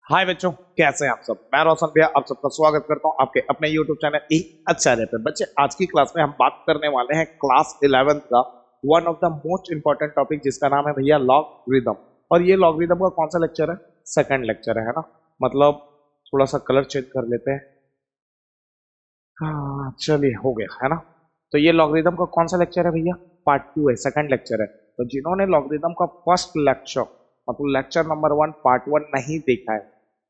हाय बच्चों, कैसे हैं आप सब। मैं रोशन भैया आप सबका स्वागत करता हूं आपके अपने YouTube चैनल एक अच्छा रहता पे। बच्चे, आज की क्लास में हम बात करने वाले हैं क्लास 11th का one of the most important topic, जिसका नाम है भैया लॉगरिदम। और ये लॉगरिदम का कौन सा लेक्चर है? सेकंड लेक्चर है ना। मतलब थोड़ा सा कलर चेंज कर लेते हैं। हाँ चलिए, हो गया है ना। तो ये लॉगरिदम का कौन सा लेक्चर है भैया? पार्ट 2 है, सेकंड लेक्चर है। तो जिन्होंने लॉगरिदम का फर्स्ट लेक्चर मतलब लेक्चर नंबर 1 पार्ट 1 नहीं देखा है,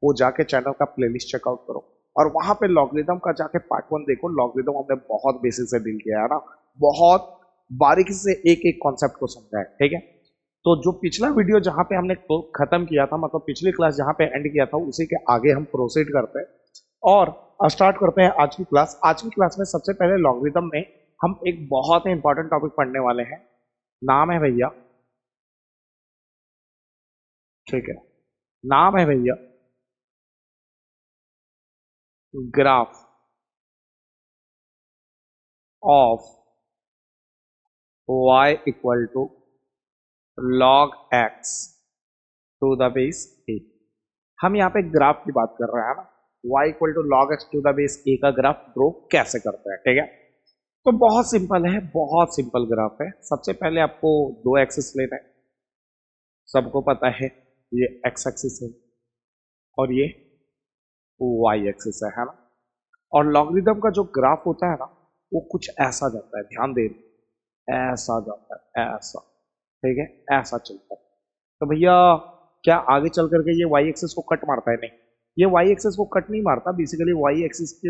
वो जाके चैनल का प्लेलिस्ट चेकआउट करो और वहां पे लॉगरिदम का जाके पार्ट 1 देखो। लॉगरिदम हमने बहुत बेसिक से डील किया है ना, बहुत बारीकी से एक एक कॉन्सेप्ट को समझा है, ठीक है। तो जो पिछला वीडियो जहां पे हमने खत्म किया था, मतलब पिछली क्लास जहां पे एंड किया था, उसी के आगे हम प्रोसीड करते हैं और स्टार्ट करते हैं आज की क्लास। आज की क्लास में सबसे पहले लॉगरिदम में हम एक बहुत ही इंपॉर्टेंट टॉपिक पढ़ने वाले हैं। नाम है भैया, ठीक है, नाम है भैया graph of y equal to log x to the base a। हम यहाँ पे ग्राफ की बात कर रहे हैं ना, y equal to log x to the base a का ग्राफ ड्रॉ कैसे करते हैं, ठीक है। तो बहुत सिंपल है, बहुत सिंपल ग्राफ है। सबसे पहले आपको दो एक्सिस लेना है, सबको पता है ये x एक्सिस है और ये y एक्सिस है ना। और लॉगरिदम का जो ग्राफ होता है ना, वो कुछ ऐसा जाता है, ध्यान दे, ऐसा जाता है, ऐसा, ठीक है, ऐसा चलता है। तो भैया क्या आगे चल करके ये वाई एक्सिस को कट मारता है? नहीं, ये वाई एक्सिस को कट नहीं मारता। बेसिकली वाई एक्सिस के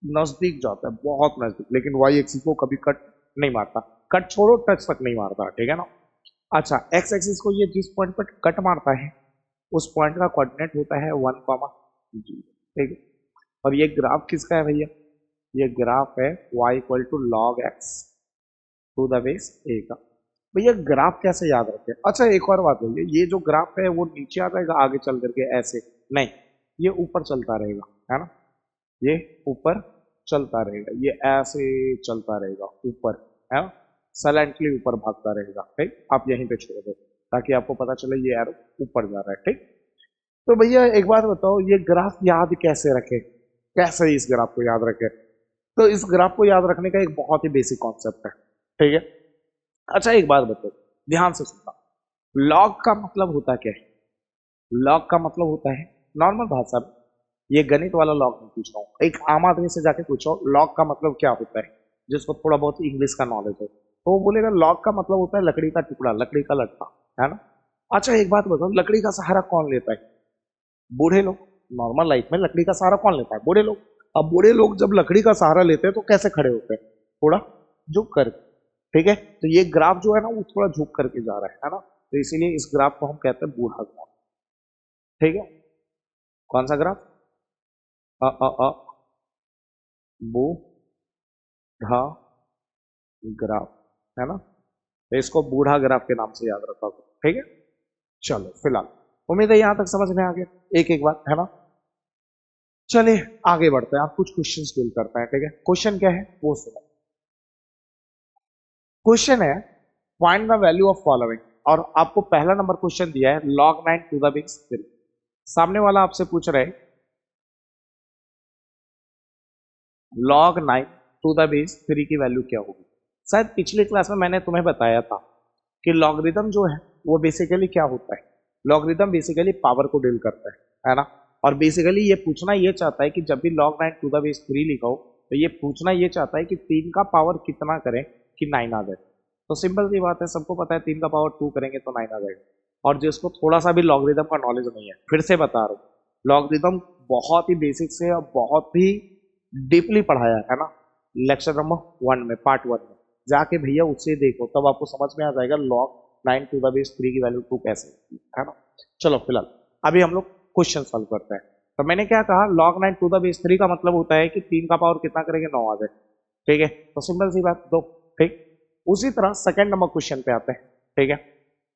नजदीक जाता है, बहुत नजदीक, लेकिन वाई एक्सिस को कभी कट नहीं मारता। कट छोड़ो, टच तक नहीं मारता, ठीक है ना। अच्छा, एक्स एक्सिस को ये जिस पॉइंट पर कट मारता है, उस पॉइंट का कोऑर्डिनेट होता है 1,0, ठीक है। और ये ग्राफ किसका है भैया? ये ग्राफ है y equal to log x to the base a का। भैया ग्राफ कैसे याद रखें? अच्छा एक और बात भैया, ये जो ग्राफ है वो नीचे आ जाएगा आगे चल करके ऐसे? नहीं, ये ऊपर चलता रहेगा, है ना। ये ऊपर चलता रहेगा, ये ऐसे चलता रहेगा ऊपर, है ना। साइलेंटली ऊपर भागता रहेगा, ठीक। आप यहीं पे छोड़ दो ताकि आपको पता चले ये एरो ऊपर जा रहा है, ठीक। तो भैया एक बात बताओ, ये ग्राफ याद कैसे रखे? कैसे इस ग्राफ को याद रखे? तो इस ग्राफ को याद रखने का एक बहुत ही बेसिक कॉन्सेप्ट है, ठीक है। अच्छा एक बात बताओ, ध्यान से सुनना। लॉग का मतलब होता क्या है? लॉग का मतलब होता है, नॉर्मल भाषा में, ये गणित वाला लॉग नहीं पूछ रहा हूँ, एक आम आदमी से जाके पूछो लॉग का मतलब क्या होता है, जिसको थोड़ा बहुत इंग्लिश का नॉलेज हो, तो वो बोलेगा लॉग का मतलब होता है लकड़ी का टुकड़ा, लकड़ी का लट्टा, है ना। अच्छा एक बात बताओ, लकड़ी का सहारा कौन लेता है? बूढ़े लोग। नॉर्मल लाइफ में लकड़ी का सहारा कौन लेता है? बूढ़े लोग। अब बूढ़े लोग जब लकड़ी का सहारा लेते हैं तो कैसे खड़े होते हैं? थोड़ा झुक कर, ठीक है। तो ये ग्राफ जो है ना, वो थोड़ा झुक करके जा रहा है ना। तो इसीलिए इस ग्राफ को हम कहते हैं बूढ़ा ग्राफ, ठीक है। कौन सा ग्राफ? अ अ अ बूढ़ा ग्राफ, है ना। तो इसको बूढ़ा ग्राफ के नाम से याद रखा करो, ठीक है। चलो फिलहाल उम्मीद है यहां तक समझ में आ गया एक एक बात, है ना। चलिए आगे बढ़ते हैं, आप कुछ क्वेश्चंस डील करते हैं, ठीक है। क्वेश्चन क्या है वो सुनो। क्वेश्चन है find the value of following, और आपको पहला नंबर क्वेश्चन दिया है log 9 टू द बेस 3। सामने वाला आपसे पूछ रहे log 9 टू द बेस 3 की वैल्यू क्या होगी। शायद पिछली क्लास में मैंने तुम्हें बताया था कि लॉगरिदम जो है वो बेसिकली क्या होता है। लॉगरिदम बेसिकली पावर को डील करता है ना। और बेसिकली ये पूछना ये चाहता है कि जब भी log 9 टू द बेस 3 लिखा हो, तो ये पूछना ये चाहता है कि 3 का पावर कितना करें कि 9 आ जाए। तो सिंपल सी बात है, सबको पता है 3 का पावर 2 करेंगे तो 9 आ जाएगा। और जिसको थोड़ा सा भी लॉगरिदम का नॉलेज नहीं है, फिर से बता रहा हूँ, लॉगरिदम बहुत ही बेसिक से और बहुत ही डीपली पढ़ाया है ना, लेक्चर नंबर 1 में, पार्ट 1 में। जाके भैया उससे देखो, तब आपको समझ में आ जाएगा log 9 टू द बेस 3 की वैल्यू 2 कैसे होती है ना। चलो फिलहाल अभी हम लोग क्वेश्चन सॉल्व करते हैं। तो मैंने क्या कहा, log 9 टू द बेस 3 का मतलब होता है कि 3 का पावर कितना करेंगे, 9 आ जाए, ठीक है। तो सिंपल सी बात दो, ठीक। उसी तरह सेकंड नंबर क्वेश्चन पे आते हैं, ठीक है।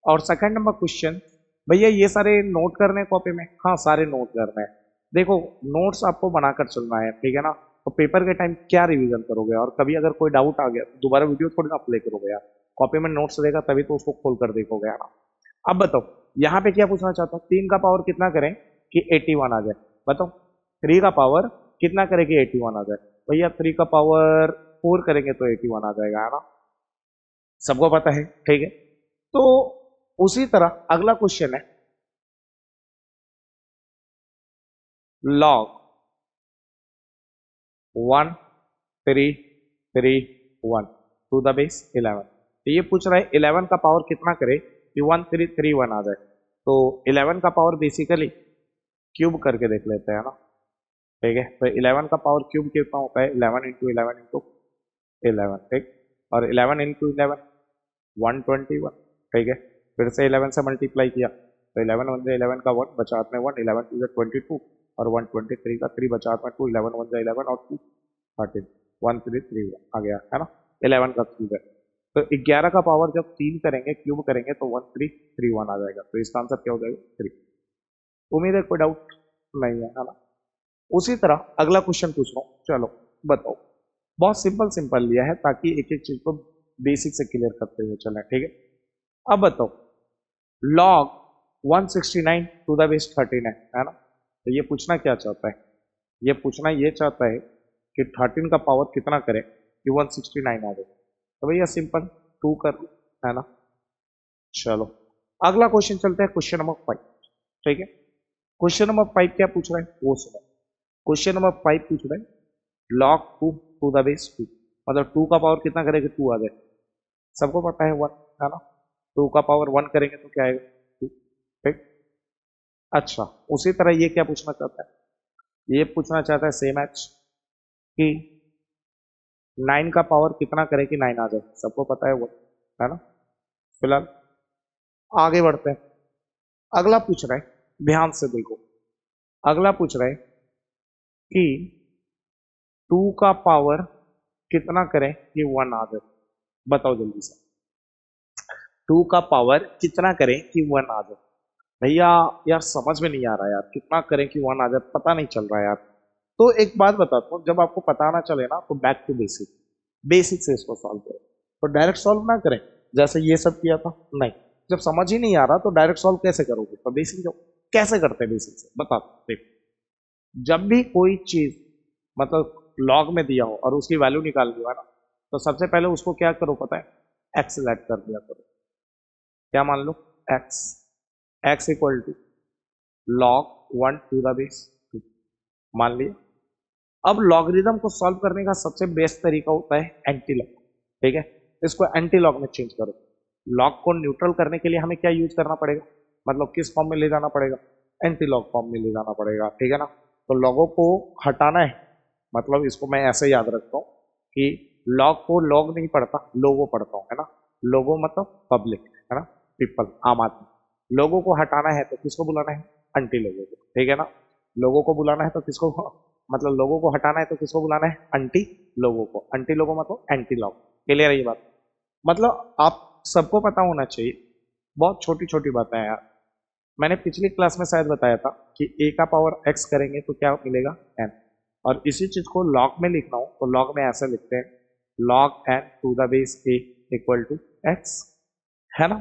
और सेकंड नंबर क्वेश्चन, भैया ये सारे नोट करने कॉपी में? हाँ सारे नोट करने हैं। देखो नोट्स आपको बनाकर चलना है, ठीक है ना। तो पेपर के टाइम क्या रिवीजन करोगे, और कभी अगर कोई डाउट आ गया तो दोबारा वीडियो थोड़ी ना प्ले करोगे यार। कॉपी में नोट्स देगा तभी तो उसको खोल कर देखोगे यार। अब बताओ यहाँ पे क्या पूछना चाहता हूँ, 3 का पावर कितना करें कि 81 आ जाए? बताओ 3 का पावर कितना करे कि 81 आ जाए? भैया 3 का पावर 4 करेंगे तो 81 आ जाएगा, है ना? सबको पता है, ठीक है। तो उसी तरह अगला क्वेश्चन है log 1 3 3 1 टू द बेस 11। तो ये पूछ रहा है 11 का पावर कितना करे कि 1 3 3 1 आ जाए? तो 11 का पावर बेसिकली क्यूब करके देख लेते हैं ना, ठीक है। तो 11 का पावर क्यूब कितना होता है? 11 इंटू 11 इंटू 11, ठीक। और 11 इंटू 11 121, ठीक है। फिर से 11 से मल्टीप्लाई किया तो 11 वन जा 11 का 1 बचा हाथ में 1, 11 टू जा 22 और 123 का 3 बचा हाथ में 2, 11 वन जा 11 और 2 13, 1 3 3 आ गया, है ना? 11 का क्यूब है। तो 11 का पावर जब 3 करेंगे क्यूब करेंगे तो 1 3 3 1 आ जाएगा। तो इसका आंसर क्या हो जाएगा? 3। उम्मीद है कोई डाउट नहीं है ना? उसी तरह अगला क्वेश्चन पूछ रहा हूँ, चलो बताओ। बहुत सिंपल सिंपल लिया है ताकि एक एक चीज को बेसिक से क्लियर करते हुए चलें, ठीक है। अब बताओ log 169 टू द बेस 13 है ना? तो ये पूछना क्या चाहता है? ये पूछना ये चाहता है कि 13 का पावर कितना करे कि 169 आ जाए? तो भैया सिंपल 2 कर लो, है ना? चलो अगला क्वेश्चन चलते हैं, क्वेश्चन नंबर 5, ठीक है। क्वेश्चन नंबर 5 क्या पूछ रहा है वो सुनो। क्वेश्चन नंबर 5 पूछ रहा है log 2 टू द बेस 2, मतलब 2 का पावर कितना करेगा 2 आ जाए? सबको पता है 1, है ना? 2 का पावर 1 करेंगे तो क्या आएगा? 2, ठीक। अच्छा उसी तरह ये क्या पूछना चाहता है? ये पूछना चाहता है सेम एच कि 9 का पावर कितना करे कि 9 आ जाए? सबको पता है वो, है ना? फिलहाल आगे बढ़ते हैं। अगला पूछ रहा है, ध्यान से देखो, अगला पूछ रहा है कि 2 का पावर कितना करें कि 1 आ जाए? बताओ जल्दी से, 2 का पावर कितना करें कि 1 आ जाए? भैया यार समझ में नहीं आ रहा यार, कितना करें कि 1 आ जाए, पता नहीं चल रहा यार। तो एक बात बताता हूँ, जब आपको पता ना चले ना तो बैक टू बेसिक, बेसिक से इसको सॉल्व करो। तो डायरेक्ट सॉल्व ना करें जैसे ये सब किया था, नहीं। जब समझ ही नहीं आ रहा तो डायरेक्ट सॉल्व कैसे करोगे? तो बेसिक जाओ। कैसे करते हैं बेसिक से बता देखो। जब भी कोई चीज मतलब लॉग में दिया हो और उसकी वैल्यू निकाल दिया ना, तो सबसे पहले उसको क्या करो पता है? एक्स ऐड कर दिया करो। क्या मान लो? X, X equal to log 1 to the base 2 मान लिया। अब लॉगरिदम को सॉल्व करने का सबसे बेस्ट तरीका होता है एंटी लॉग, ठीक है। इसको एंटी लॉग में चेंज करो। लॉग को न्यूट्रल करने के लिए हमें क्या यूज करना पड़ेगा? मतलब किस फॉर्म में ले जाना पड़ेगा? एंटी लॉग फॉर्म में ले जाना पड़ेगा, ठीक है ना? तो लॉगों को हटाना है, मतलब इसको मैं ऐसे याद रखता हूँ कि लॉग को लॉग नहीं पढ़ता, लोगो पढ़ता हूँ, है ना? लोगो मतलब पब्लिक, है ना? पीपल, आम आदमी। लोगों को हटाना है तो किसको बुलाना है? एंटी लोगों को, ठीक है ना? लोगों को बुलाना है तो किसको, मतलब लोगों को हटाना है तो किसको बुलाना है? एंटी लोगों को। एंटी लोगों मतलब एंटी लॉग। क्लियर है ये बात? मतलब आप सबको पता होना चाहिए, बहुत छोटी छोटी बातें हैं यार। मैंने पिछली क्लास में शायद बताया था कि a का पावर x करेंगे तो क्या मिलेगा? n। और इसी चीज को लॉग में लिखना हो तो लॉग में ऐसे लिखते हैं log n to the base a equal to x, है ना?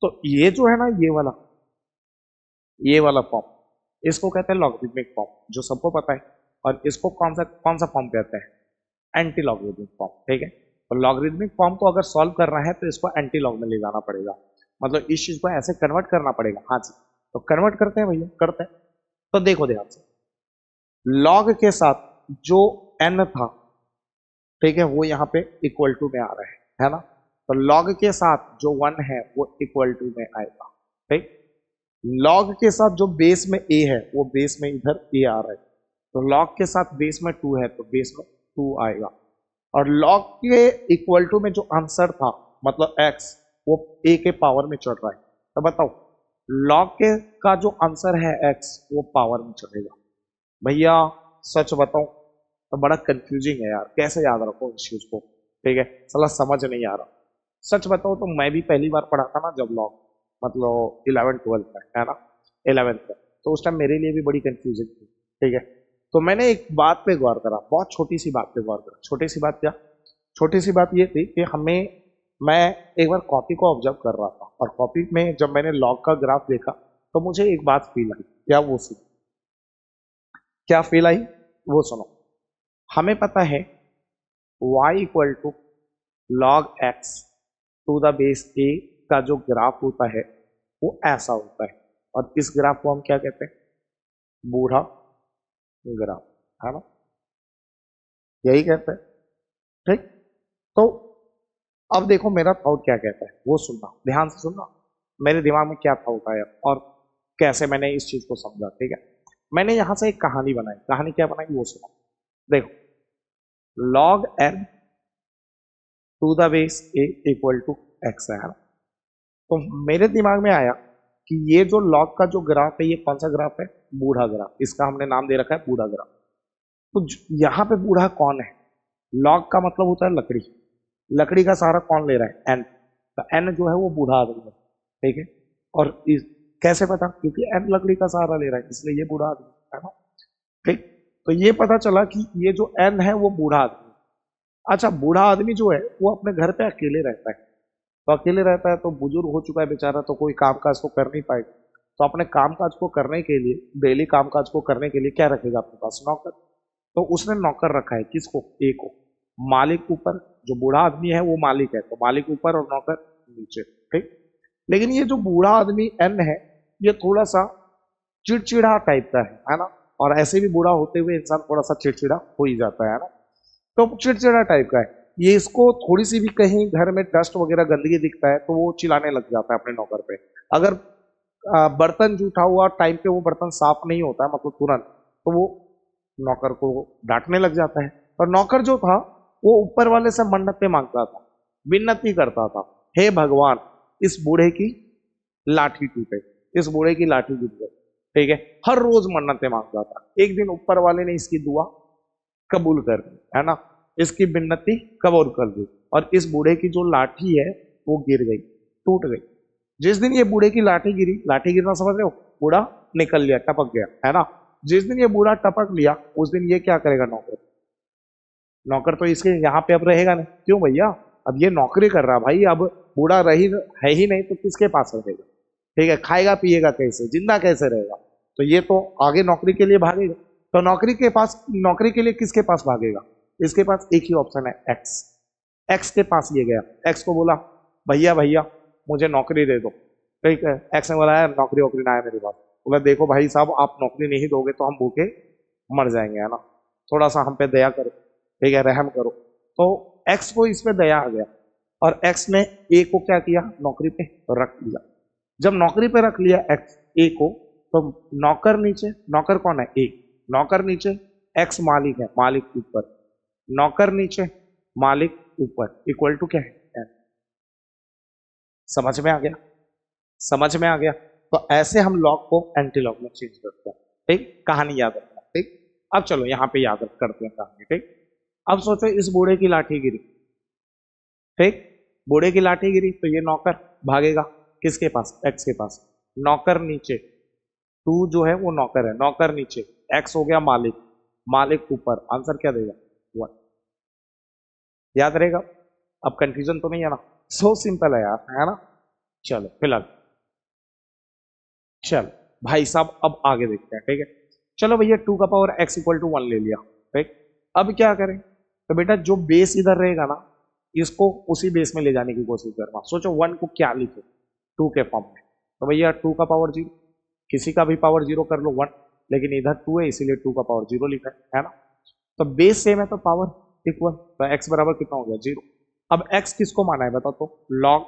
तो ये जो है ना ये वाला फॉर्म इसको कहते हैं लॉगरिदमिक फॉर्म, जो सबको पता है। और इसको कौन सा फॉर्म कहते हैं? एंटी लॉगरिदमिक फॉर्म, ठीक है। तो लॉगरिदमिक फॉर्म को अगर सॉल्व करना है तो इसको एंटी लॉग में ले जाना पड़ेगा, मतलब इस चीज को ऐसे कन्वर्ट करना पड़ेगा। हाँ जी, तो कन्वर्ट करते हैं भैया, करते हैं। तो देखो ध्यान से, लॉग के साथ जो n था, ठीक है, वो यहाँ पे इक्वल टू में आ रहा है ना? तो लॉग के साथ जो 1 है वो इक्वल टू में आएगा, ठीक। लॉग के साथ जो बेस में a है वो बेस में इधर a आ रहा है, तो लॉग के साथ बेस में 2 है तो बेस में 2 आएगा। और लॉग के इक्वल टू में जो आंसर था मतलब x, वो a के पावर में चढ़ रहा है। तो बताओ लॉग के का जो आंसर है x वो पावर में चढ़ेगा। भैया सच बताऊं तो बड़ा कंफ्यूजिंग है यार, कैसे याद रखो इस चीज को, ठीक है। साला समझ नहीं आ रहा। सच बताओ तो मैं भी पहली बार पढ़ा था ना जब लॉग, मतलब 11th-12th में, है ना? 11th में, तो उस टाइम मेरे लिए भी बड़ी कंफ्यूजिंग थी, ठीक है। तो मैंने एक बात पे गौर करा, बहुत छोटी सी बात पे गौर करा। छोटी सी बात क्या? छोटी सी बात ये थी कि मैं एक बार कॉपी को ऑब्जर्व कर रहा था और कॉपी में जब मैंने लॉग का ग्राफ देखा तो मुझे एक बात फील आई। क्या वो सी क्या फील आई वो सुनो। हमें पता है y equal to log x to the base A का जो ग्राफ होता है वो ऐसा होता है, और इस ग्राफ को हम क्या कहते हैं? बूढ़ा ग्राफ, है ना? यही कहते हैं, ठीक। तो अब देखो मेरा थॉट क्या कहता है वो सुनना, ध्यान से सुनना, मेरे दिमाग में क्या थॉट आया और कैसे मैंने इस चीज को समझा, ठीक है। मैंने यहां से एक कहानी बनाई, कहानी क्या बनाई वो सुनो। देखो log n to the base a equal to x है ना? तो मेरे दिमाग में आया कि ये जो लॉग का जो ग्राफ है ये कौन सा ग्राफ है? बूढ़ा ग्राफ। इसका हमने नाम दे रखा है बूढ़ा ग्राफ। तो यहाँ पे बूढ़ा कौन है? लॉग का मतलब होता है लकड़ी, लकड़ी का सहारा कौन ले रहा है? एन। तो एन जो है वो बूढ़ा आदमी है, ठीक है। और कैसे पता? क्योंकि एन लकड़ी का सहारा ले रहा है इसलिए ये बूढ़ा आदमी है ना, ठीक। तो ये पता चला कि ये जो एन है वो बूढ़ा आदमी। अच्छा, बूढ़ा आदमी जो है वो अपने घर पे अकेले रहता है, तो अकेले रहता है तो बुजुर्ग हो चुका है बेचारा, तो कोई काम काज तो कर नहीं पाएगा। तो अपने काम काज को करने के लिए, डेली काम काज को करने के लिए क्या रखेगा अपने पास? नौकर। तो उसने नौकर रखा है, किसको? ए को। मालिक ऊपर, जो बूढ़ा आदमी है वो मालिक है, तो मालिक ऊपर और नौकर नीचे, ठीक। लेकिन ये जो बूढ़ा आदमी एन है ये थोड़ा सा चिड़चिड़ा टाइप का है ना? और ऐसे भी बूढ़ा होते हुए इंसान थोड़ा सा चिड़चिड़ा हो ही जाता है ना? तो चिड़चिड़ा टाइप का है ये। इसको थोड़ी सी भी कहीं घर में डस्ट वगैरह गंदगी दिखता है तो वो चिल्लाने लग जाता है अपने नौकर पे। अगर बर्तन जूठा हुआ टाइम पे वो बर्तन साफ नहीं होता है मतलब तुरंत, तो वो नौकर को डांटने लग जाता है। और नौकर जो था वो ऊपर वाले से मन्नतें मांगता था, विन्नती करता था, हे भगवान इस बूढ़े की लाठी टूटे, इस बूढ़े की लाठी टूट गई, ठीक है। हर रोज मन्नतें मांगता था। एक दिन ऊपर वाले ने इसकी दुआ कबूल कर दी, है ना? इसकी विन्नति कबूल कर दी, और इस बूढ़े की जो लाठी है वो गिर गई, टूट गई। जिस दिन ये बूढ़े की लाठी गिरी, लाठी गिरना समझ रहे हो? बूढ़ा निकल लिया, टपक गया, है ना? जिस दिन ये बूढ़ा टपक लिया उस दिन ये क्या करेगा? नौकर। नौकर तो इसके यहाँ पे अब रहेगा नहीं, क्यों भैया? अब ये नौकरी कर रहा भाई, अब बूढ़ा रही है ही नहीं तो किसके पास रहेगा, ठीक है। खाएगा पिएगा कैसे, जिंदा कैसे रहेगा? तो ये तो आगे नौकरी के लिए भागेगा। तो नौकरी के पास, नौकरी के लिए किसके पास भागेगा? इसके पास एक ही ऑप्शन है, एक्स। एक्स के पास ये गया, एक्स को बोला भैया भैया मुझे नौकरी दे दो, ठीक है। एक्स ने बोला यार नौकरी वोकरी ना है मेरे पास। बोला देखो भाई साहब आप नौकरी नहीं दोगे तो हम भूखे मर जाएंगे, है ना? थोड़ा सा हम पे दया करो, ठीक है, रहम करो। तो एक्स को इस पे दया आ गया और एक्स ने ए को क्या किया? नौकरी पे रख लिया। जब नौकरी पे रख लिया एक्स ए को, तो नौकर नीचे, नौकर कौन है? ए। नौकर नीचे, एक्स मालिक है, मालिक ऊपर, नौकर नीचे, मालिक ऊपर, इक्वल टू क्या है? N। समझ में आ गया? समझ में आ गया? तो ऐसे हम लॉग को एंटी लॉग में चेंज करते हैं, ठीक। कहानी याद रखना, ठीक। अब चलो यहाँ पे याद करते हैं कहानी, ठीक। अब सोचो इस बूढ़े की लाठी गिरी, ठीक। बूढ़े की लाठी गिरी तो ये नौकर भागेगा किसके पास? एक्स के पास। नौकर नीचे, टू जो है वो नौकर है, नौकर नीचे, एक्स हो गया मालिक, मालिक ऊपर, आंसर क्या देगा? 1। याद रहेगा? अब कंफ्यूजन तो नहीं है ना? सो सिंपल है यार, है ना? चलो फिलहाल, चलो भाई साहब अब आगे देखते हैं, ठीक है। चलो भैया 2 का पावर x इक्वल टू 1 ले लिया, ठीक। अब क्या करें? तो बेटा जो बेस इधर रहेगा ना इसको उसी बेस में ले जाने की कोशिश करना। सोचो 1 को क्या लिखे 2 के फॉर्म में, तो भैया 2 का पावर 0, किसी का भी पावर 0 कर लो 1, लेकिन इधर 2 है इसीलिए 2 का पावर 0 लिखा है ना? तो बेस सेम है तो पावर इक्वल, तो x बराबर कितना हो गया? 0। अब x किसको माना है बताओ तो? लॉग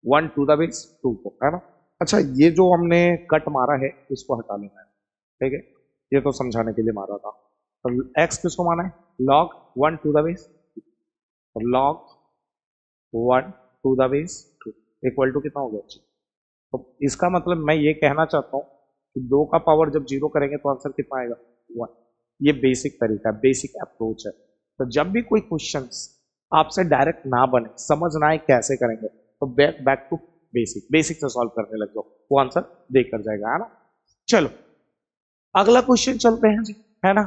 1 टू द बेस 2 को, है ना? अच्छा ये जो हमने कट मारा है इसको हटा लेना है, ठीक है। ये तो समझाने के लिए मारा था। तो x किसको माना है? Log 1 to the base, log 1 to the base 2 equal to कितना हो गया? तो इसका मतलब मैं ये कहना चाहता हूँ कि 2 का पावर जब 0 करेंगे तो आंसर कितना आएगा? 1। ये बेसिक तरीका है, बेसिक अप्रोच है। तो जब भी कोई क्वेश्चन आपसे डायरेक्ट ना बने, समझ ना आए कैसे करेंगे, तो बैक टू बेसिक, बेसिक से सॉल्व करने लग जाओ, वो आंसर देकर जाएगा, है ना? चलो अगला क्वेश्चन चलते हैं जी, है ना?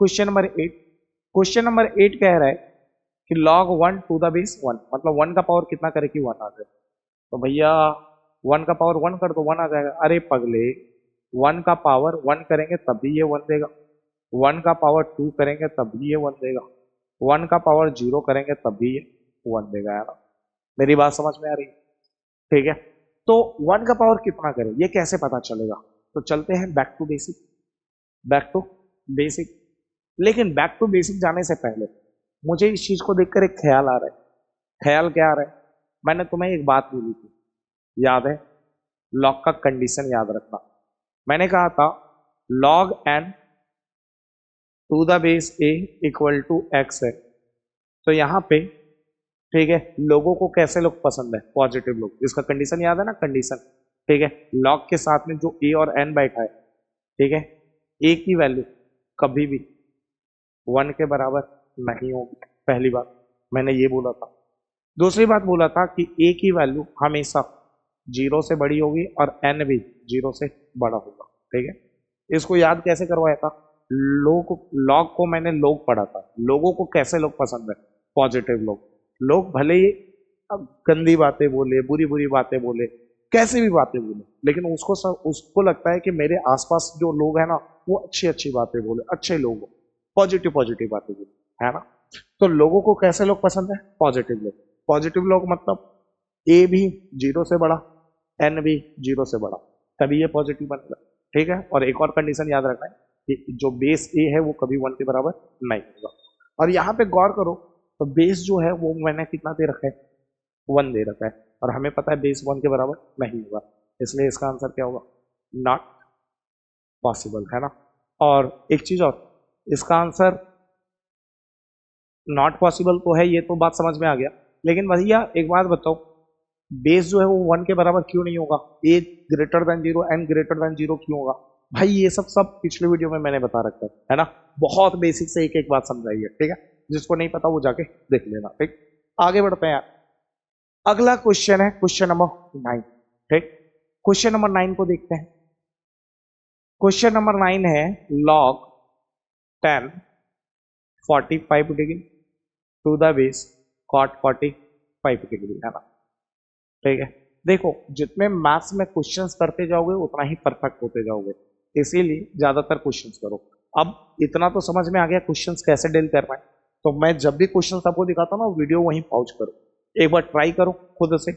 Question number 8। क्वेश्चन नंबर 8 कह रहा है कि log 1 टू द बेस 1, मतलब 1 का पावर कितना करे कि 1 आ जाए। तो भैया 1 का पावर 1 कर दो 1 आ जाएगा। अरे पगले 1 का पावर 1 करेंगे तब भी ये 1 देगा, 1 का पावर 2 करेंगे तब भी ये 1 देगा, 1 का पावर 0 करेंगे तब भी ये 1 देगा, है ना। मेरी बात समझ में आ रही है? ठीक है, तो 1 का पावर कितना करें ये कैसे पता चलेगा? तो चलते हैं back to basic, back to basic. लेकिन बैक टू बेसिक जाने से पहले मुझे इस चीज को देखकर एक ख्याल आ रहा है। ख्याल क्या आ रहा है? मैंने तुम्हें एक बात बोली थी, याद है? लॉग का कंडीशन याद रखना। मैंने कहा था log n to the base a equal to x है। तो यहाँ पे ठीक है, लोगों को कैसे लोग पसंद है? पॉजिटिव लोग। इसका कंडीशन याद है ना? कंडीशन ठीक है, लॉग के साथ में जो a और n बैठा है, ठीक है, a की वैल्यू कभी भी 1 के बराबर नहीं होगी। पहली बात मैंने ये बोला था। दूसरी बात बोला था कि a की वैल्यू हमेशा 0 से बड़ी होगी और n भी 0 से बड़ा होगा। ठीक है, इसको याद कैसे करवाया था? लॉग को मैंने लोग पढ़ा था। लोगों को कैसे लोग पसंद है? पॉजिटिव लोग। लोग भले ही अब गंदी बातें बोले, बुरी बुरी बातें बोले, कैसे भी बातें बोले, लेकिन उसको लगता है कि मेरे आसपास जो लोग हैं ना वो अच्छी अच्छी बातें बोले, अच्छे लोग, पॉजिटिव पॉजिटिव बातें बोले, है ना। तो लोगों को कैसे लोग पसंद है? पॉजिटिव लोग। पॉजिटिव लोग मतलब ए भी 0 से बड़ा, एन भी 0 से बड़ा, तभी ये पॉजिटिव बनेगा। ठीक है, और एक और कंडीशन याद रखना है कि जो बेस ए है वो कभी 1 के बराबर नहीं होगा। और यहाँ पे गौर करो, तो बेस जो है वो मैंने कितना दे रखा है? 1 दे रखा है, और हमें पता है बेस 1 के बराबर नहीं होगा, इसलिए इसका आंसर क्या होगा? नॉट पॉसिबल, है ना। और एक चीज और, इसका आंसर नॉट पॉसिबल तो है, ये तो बात समझ में आ गया। लेकिन भैया एक बात बताओ, बेस जो है वो 1 के बराबर क्यों नहीं होगा? A greater than 0, N greater than 0 क्यों होगा? भाई ये सब पिछले वीडियो में मैंने बता रखा है ना। बहुत बेसिक से एक एक बात समझाई है। ठीक है, जिसको नहीं पता वो जाके देख लेना। ठीक, आगे बढ़ते हैं यार। अगला क्वेश्चन है क्वेश्चन नंबर 9। ठीक, क्वेश्चन नंबर 9 को देखते हैं। क्वेश्चन नंबर 9 है log 10 45 degree to the base cot 45 degree, है ना। ठीक है, देखो जितने मैथ्स में क्वेश्चंस करते जाओगे उतना ही परफेक्ट होते जाओगे, इसीलिए ज्यादातर क्वेश्चंस करो। अब इतना तो समझ में आ गया क्वेश्चंस कैसे डील करना है। तो मैं जब भी क्वेश्चंस आपको दिखाता हूँ ना, वीडियो वहीं पॉज करो, एक बार ट्राई करो खुद से,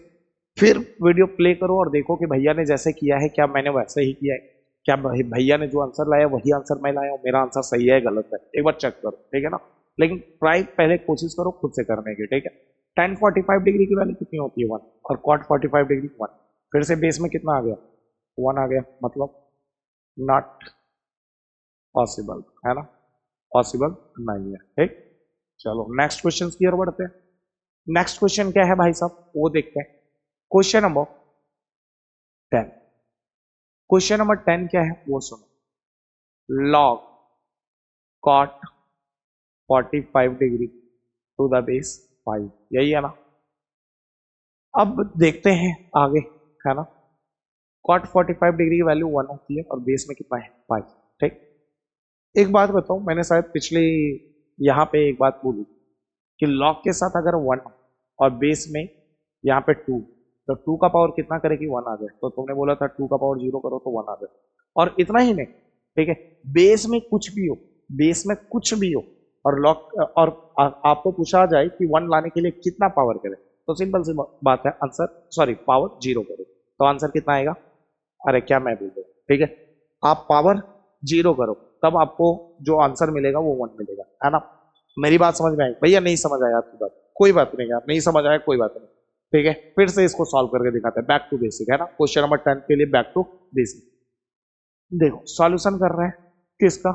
फिर वीडियो प्ले करो और देखो कि भैया ने जैसे किया है क्या मैंने वैसे ही किया है, क्या भैया ने जो आंसर लाया वही आंसर मैं लाया हूँ, मेरा आंसर सही है गलत है, एक बार चेक करो। ठीक है ना, लेकिन ट्राई पहले कोशिश करो खुद से करने की। ठीक है, tan 45 डिग्री की वैल्यू कितनी होती है? 1, और cot 45 डिग्री 1। फिर से बेस में कितना आ गया? 1 आ गया, मतलब नॉट पॉसिबल, है ना, पॉसिबल नहीं है। ठीक, चलो नेक्स्ट क्वेश्चन की ओर बढ़ते हैं। नेक्स्ट क्वेश्चन क्या है भाई साहब, वो देखते हैं। Question number 10। क्वेश्चन नंबर 10 क्या है वो सुनो। log cot 45 degree to the base 5, यही है ना। अब देखते हैं आगे, है ना। cot 45 डिग्री की वैल्यू 1 होती है और बेस में कितना है? 5। ठीक, एक बात बताओ, मैंने शायद पिछले यहाँ पे एक बात बोली कि log के साथ अगर 1 और बेस में यहाँ पे 2, तो 2 का पावर कितना करेगी? 1 आ जाए। तो तुमने बोला था 2 का पावर 0 करो तो 1 आ जाए। और इतना ही नहीं, ठीक है, बेस में कुछ भी हो, बेस में कुछ भी हो, और लॉग और आपको पूछा जाए कि 1 लाने के लिए कितना पावर करे, तो सिंपल सी बात है, आंसर सॉरी पावर 0 करो तो आंसर कितना आएगा? अरे क्या मैं बोल रहा हूँ, ठीक है, आप पावर 0 करो तब आपको जो आंसर मिलेगा वो 1 मिलेगा, है ना। मेरी बात समझ में आई? भैया नहीं समझ आया आपकी बात, कोई बात नहीं यार, नहीं समझ आया कोई बात नहीं। ठीक है, फिर से इसको सॉल्व करके दिखाते हैं, बैक टू बेसिक, है ना। क्वेश्चन नंबर 10 के लिए बैक टू बेसिक। देखो सॉल्यूशन कर रहे हैं किसका?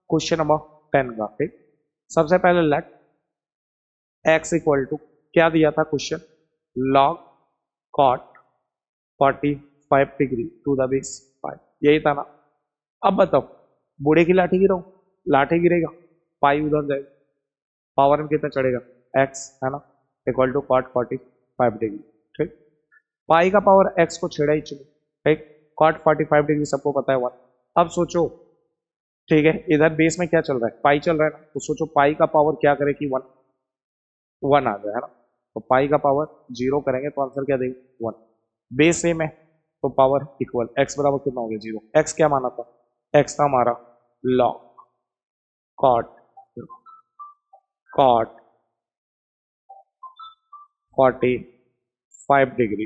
क्वेश्चन नंबर 10 का। ठीक, सबसे पहले लेट x इक्वल टू क्या दिया था question? log cot 45 degree to the base 5, यही था ना। अब बताओ, बूढ़े की लाठी गिराओ, लाठी गिरेगा, पाई उधर जाएगा, पावर में कितना चढ़ेगा? x, है ना, इक्वल टू cot 45 डिग्री। ठीक, पाई का पावर x को छेड़ा ही चलो। ठीक, cot 45 डिग्री सबको पता है 1। अब सोचो, ठीक है, इधर बेस में क्या चल रहा है? पाई चल रहा है ना, तो सोचो पाई का पावर क्या करे कि 1 आ जाए, है ना। तो पाई का पावर 0 करेंगे तो आंसर क्या देंगे? 1। बेस सेम है तो पावर इक्वल, x बराबर कितना हो गया? 0। x क्या माना था? x था हमारा log cot cot 45 degree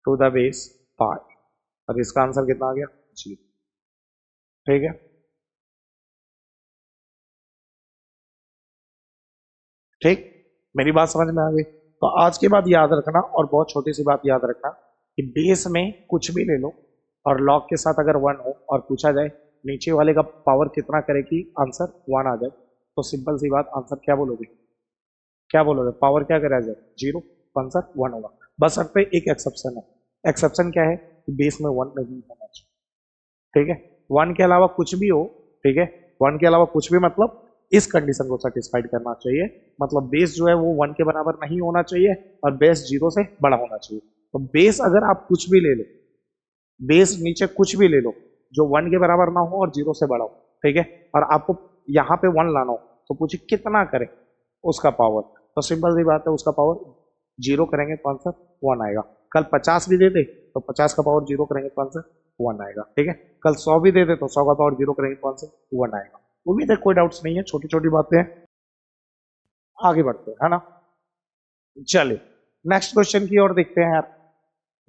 to the base 5। और इसका आंसर कितना आ गया? जी। ठीक है, ठीक, मेरी बात समझ में आ गई। तो आज के बाद याद रखना, और बहुत छोटी सी बात याद रखना, कि बेस में कुछ भी ले लो और लॉग के साथ अगर 1 हो और पूछा जाए नीचे वाले का पावर कितना करे कि आंसर 1 आ जाए, तो सिंपल सी बात, आंसर क्या बोलोगे? क्या बोलोगे? पावर क्या करा जाए? 0, आंसर 1 होगा। बस अब पे एक एक्सेप्शन है। एक्सेप्शन क्या है? कि बेस में 1 नहीं होना चाहिए। ठीक है, 1 के अलावा कुछ भी हो, ठीक है, 1 के अलावा कुछ भी मतलब इस कंडीशन को सेटिस्फाइड करना चाहिए, मतलब बेस जो है वो 1 के बराबर नहीं होना चाहिए और बेस 0 से बड़ा होना चाहिए। तो बेस अगर आप कुछ भी ले लो, बेस नीचे कुछ भी ले लो जो 1 के बराबर ना हो और 0 से बड़ा हो, ठीक है, और आपको यहाँ पे 1 लाना हो, तो पूछिए कितना करे उसका पावर, तो सिंपल सी बात है, उसका पावर 0 करेंगे तो आंसर 1 आएगा। कल 50 भी दे दे तो 50 का पावर 0 करेंगे तो आंसर 1 आएगा। ठीक है, कल 100 भी दे दे तो 100 का पावर 0 करेंगे तो आंसर 1 आएगा। उम्मीद है कोई डाउट्स नहीं है, छोटी छोटी बातें हैं, आगे बढ़ते हैं, है ना। चलिए नेक्स्ट क्वेश्चन की ओर देखते हैं यार।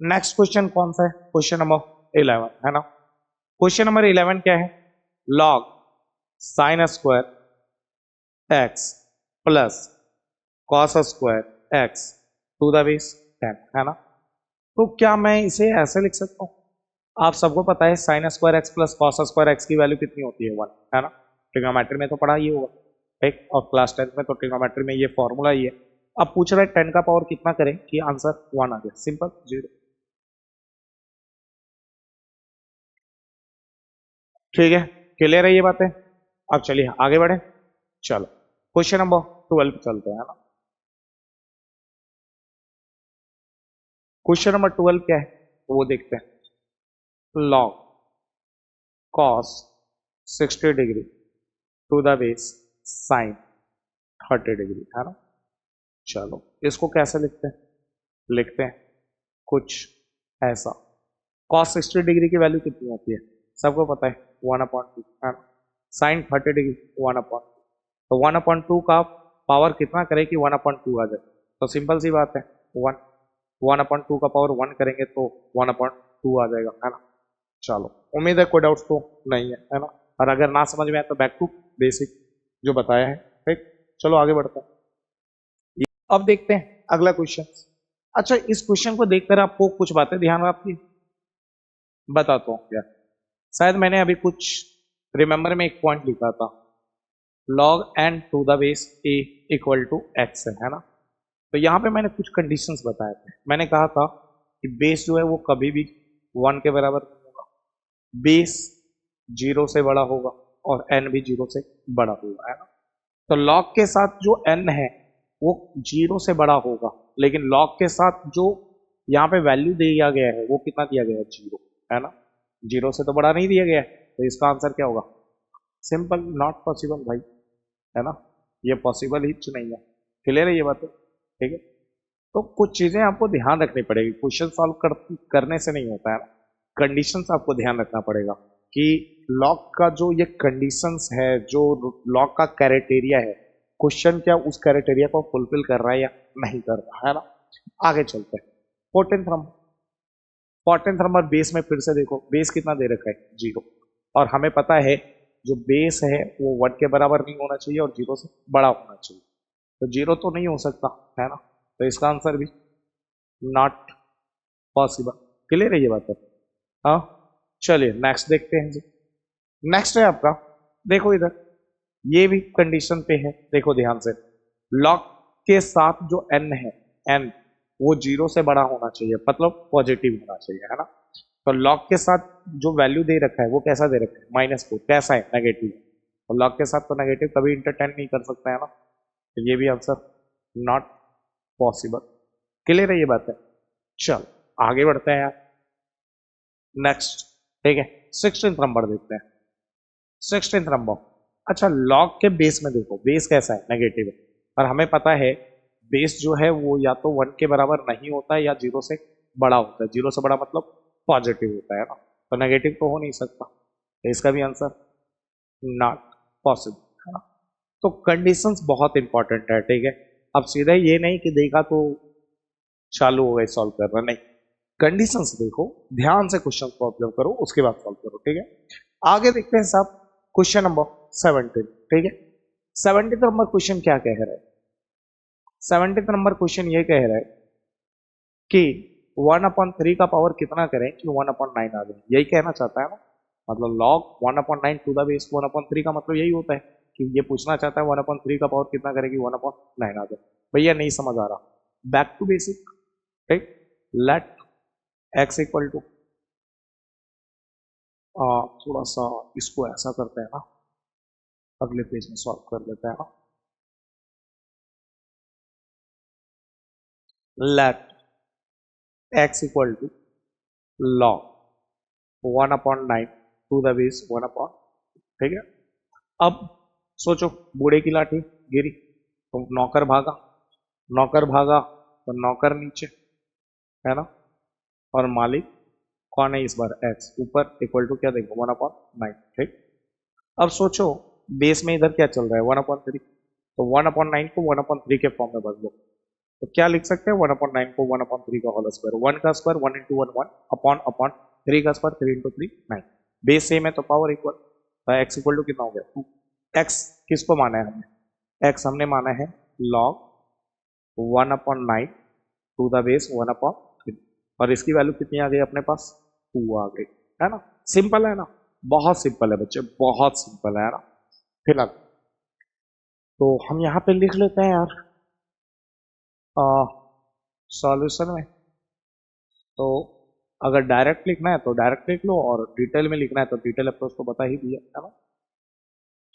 नेक्स्ट क्वेश्चन कौन सा है? क्वेश्चन नंबर 11, है ना। क्वेश्चन नंबर 11 क्या है? Log sine square x plus cos square x to the base 10, है ना। तो क्या मैं इसे ऐसे लिख सकता हूँ? आप सबको पता है sign square x plus cos square x की वैल्यू कितनी होती है? 1, है ना। ट्रिग्नोमेट्री में तो पढ़ा ही होगा, ठीक, और क्लास 10 में तो ट्रिग्नोमेट्री में ये फॉर्मूला ही है। अब पूछ रहा है 10 का पावर कितना करें कि आंसर 1 आ जाए? सिंपल, 0। ठीक है, क्लियर है ये बातें? अब चलिए आगे बढ़े। चलो क्वेश्चन नंबर 12 चलते हैं, है ना। क्वेश्चन नंबर 12 क्या है तो वो देखते हैं। Log cos 60 degree to the base sine 30 degree, है ना। चलो इसको कैसे लिखते हैं? लिखते हैं कुछ ऐसा। कॉस 60 डिग्री की वैल्यू कितनी होती है? सबको पता है 1/2, है ना। साइन 30 डिग्री 1/2, तो 1/2 का पावर कितना करे कि 1/2 आ जाए? तो सिंपल सी बात है, 1। 1/2 का पावर 1 करेंगे तो 1/2 आ जाएगा, है ना। चलो उम्मीद है कोई डाउट्स तो नहीं है ना। और अगर ना समझ में आए तो बैक टू बेसिक जो बताया है, ठीक। चलो आगे बढ़ते हैं। अब देखते हैं अगला क्वेश्चन। अच्छा, इस क्वेश्चन को देखकर आपको कुछ बातें ध्यान रखती, बताता हूँ क्या। शायद मैंने अभी कुछ रिमेंबर में एक पॉइंट लिखा था, log n to the base a equal to x है ना। तो यहाँ पे मैंने कुछ कंडीशंस बताए थे। मैंने कहा था कि बेस जो है वो कभी भी 1 के बराबर नहीं होगा, बेस 0 से बड़ा होगा और n भी 0 से बड़ा होगा, है ना। तो log के साथ जो n है वो 0 से बड़ा होगा, लेकिन log के साथ जो यहाँ पे वैल्यू दिया गया है वो कितना दिया गया है? 0, है ना। 0 से तो बड़ा नहीं दिया गया है, तो इसका आंसर क्या होगा? सिंपल, नॉट पॉसिबल भाई, है ना। ये पॉसिबल ही नहीं है। क्लियर है ये बात? ठीक है, तो कुछ चीजें आपको ध्यान रखनी पड़ेगी, क्वेश्चन सॉल्व करने से नहीं होता है ना। कंडीशंस आपको ध्यान रखना पड़ेगा कि लॉग का जो ये कंडीशंस है, जो लॉग का क्राइटेरिया है, क्वेश्चन क्या उस क्राइटेरिया को फुलफिल कर रहा है या नहीं कर रहा है ना। आगे चलते हैं। 14th नंबर बेस में फिर से देखो, बेस कितना दे रखा है? 0, और हमें पता है जो बेस है वो 1 के बराबर नहीं होना चाहिए और 0 से बड़ा होना चाहिए, तो 0 तो नहीं हो सकता, है ना। तो इसका आंसर भी नॉट पॉसिबल। क्लियर है ये बात है? हाँ, चलिए नेक्स्ट देखते हैं जी। नेक्स्ट है आपका, देखो इधर, ये भी कंडीशन पे है, देखो ध्यान से। लॉग के साथ जो n है, n वो 0 से बड़ा होना चाहिए, मतलब पॉजिटिव होना चाहिए, है ना। तो लॉग के साथ जो वैल्यू दे रखा है वो कैसा दे रखा है? -4, कैसा है? नेगेटिव। तो लॉग के साथ तो नेगेटिव कभी इंटरटेन नहीं कर सकता, है ना। तो ये भी आंसर नॉट पॉसिबल। क्लियर है ये बात है? चल आगे बढ़ते हैं यार। नेक्स्ट, ठीक है, 16th नंबर देखते हैं। 16th नंबर, अच्छा लॉग के बेस में देखो, बेस कैसा है? नेगेटिव है, और हमें पता है बेस जो है वो या तो 1 के बराबर नहीं होता है या 0 से बड़ा होता है। 0 से बड़ा मतलब पॉजिटिव होता है ना, तो नेगेटिव तो हो नहीं सकता, तो इसका भी आंसर नॉट पॉसिबल, है ना। तो कंडीशंस बहुत इंपॉर्टेंट है, ठीक है। अब सीधा ये नहीं कि देखा तो चालू हो गए सॉल्व करना, नहीं, कंडीशंस देखो, ध्यान से क्वेश्चन को ऑब्जर्व करो, उसके बाद सॉल्व करो, ठीक है। आगे देखते हैं साहब, क्वेश्चन नंबर 17, ठीक है। 70 नंबर क्वेश्चन क्या कह रहा है? 70 नंबर क्वेश्चन ये कह रहा है कि 1/3 का पावर कितना करें कि 1/9 आ जाए, यही कहना चाहता है ना। मतलब log 1/9 टू द बेस 1/3 का मतलब यही होता है कि ये पूछना चाहता है 1/3 का पावर कितना करें कि 1/9 आ जाए। भैया नहीं समझ आ रहा, बैक टू बेसिक, ठीक। लेट x इक्वल टू, थोड़ा सा इसको ऐसा करते हैं ना, अगले पेज में सॉल्व कर लेते हैं ना। Let x equal to log 1/9 to the base 1/, ठीक है। अब सोचो, बूढ़े की लाठी गिरी तो नौकर भागा, नौकर भागा तो नौकर नीचे, है ना। और मालिक कौन है इस बार? x ऊपर, इक्वल टू क्या देखो 1/9, ठीक। अब सोचो बेस में इधर क्या चल रहा है 1/3, तो 1/9 को 1/3 के फॉर्म में बदलो, तो क्या लिख सकते हैं 1/9 को 1/3 का होल स्क्वायर, 1 का स्क्वायर 1 इंटू 1 1 अपॉन अपॉन 3 का स्क्वायर 3 इंटू 3 9, बेस सेम है तो पावर इक्वल, तो x इक्वल टू कितना हो गया 2। x किसको माना है हमने? x हमने माना है log 1/9 टू द बेस 1/3, और इसकी वैल्यू कितनी आ गई अपने पास? 2 आ गई, है ना। सिंपल है ना, बहुत सिंपल है बच्चे, बहुत सिंपल है ना। फिलहाल तो हम यहाँ पे लिख लेते हैं यार सॉल्यूशन में। तो अगर डायरेक्ट लिखना है तो डायरेक्ट लिख लो, और डिटेल में लिखना है तो डिटेल अप्रोच तो बता ही दिया, है ना।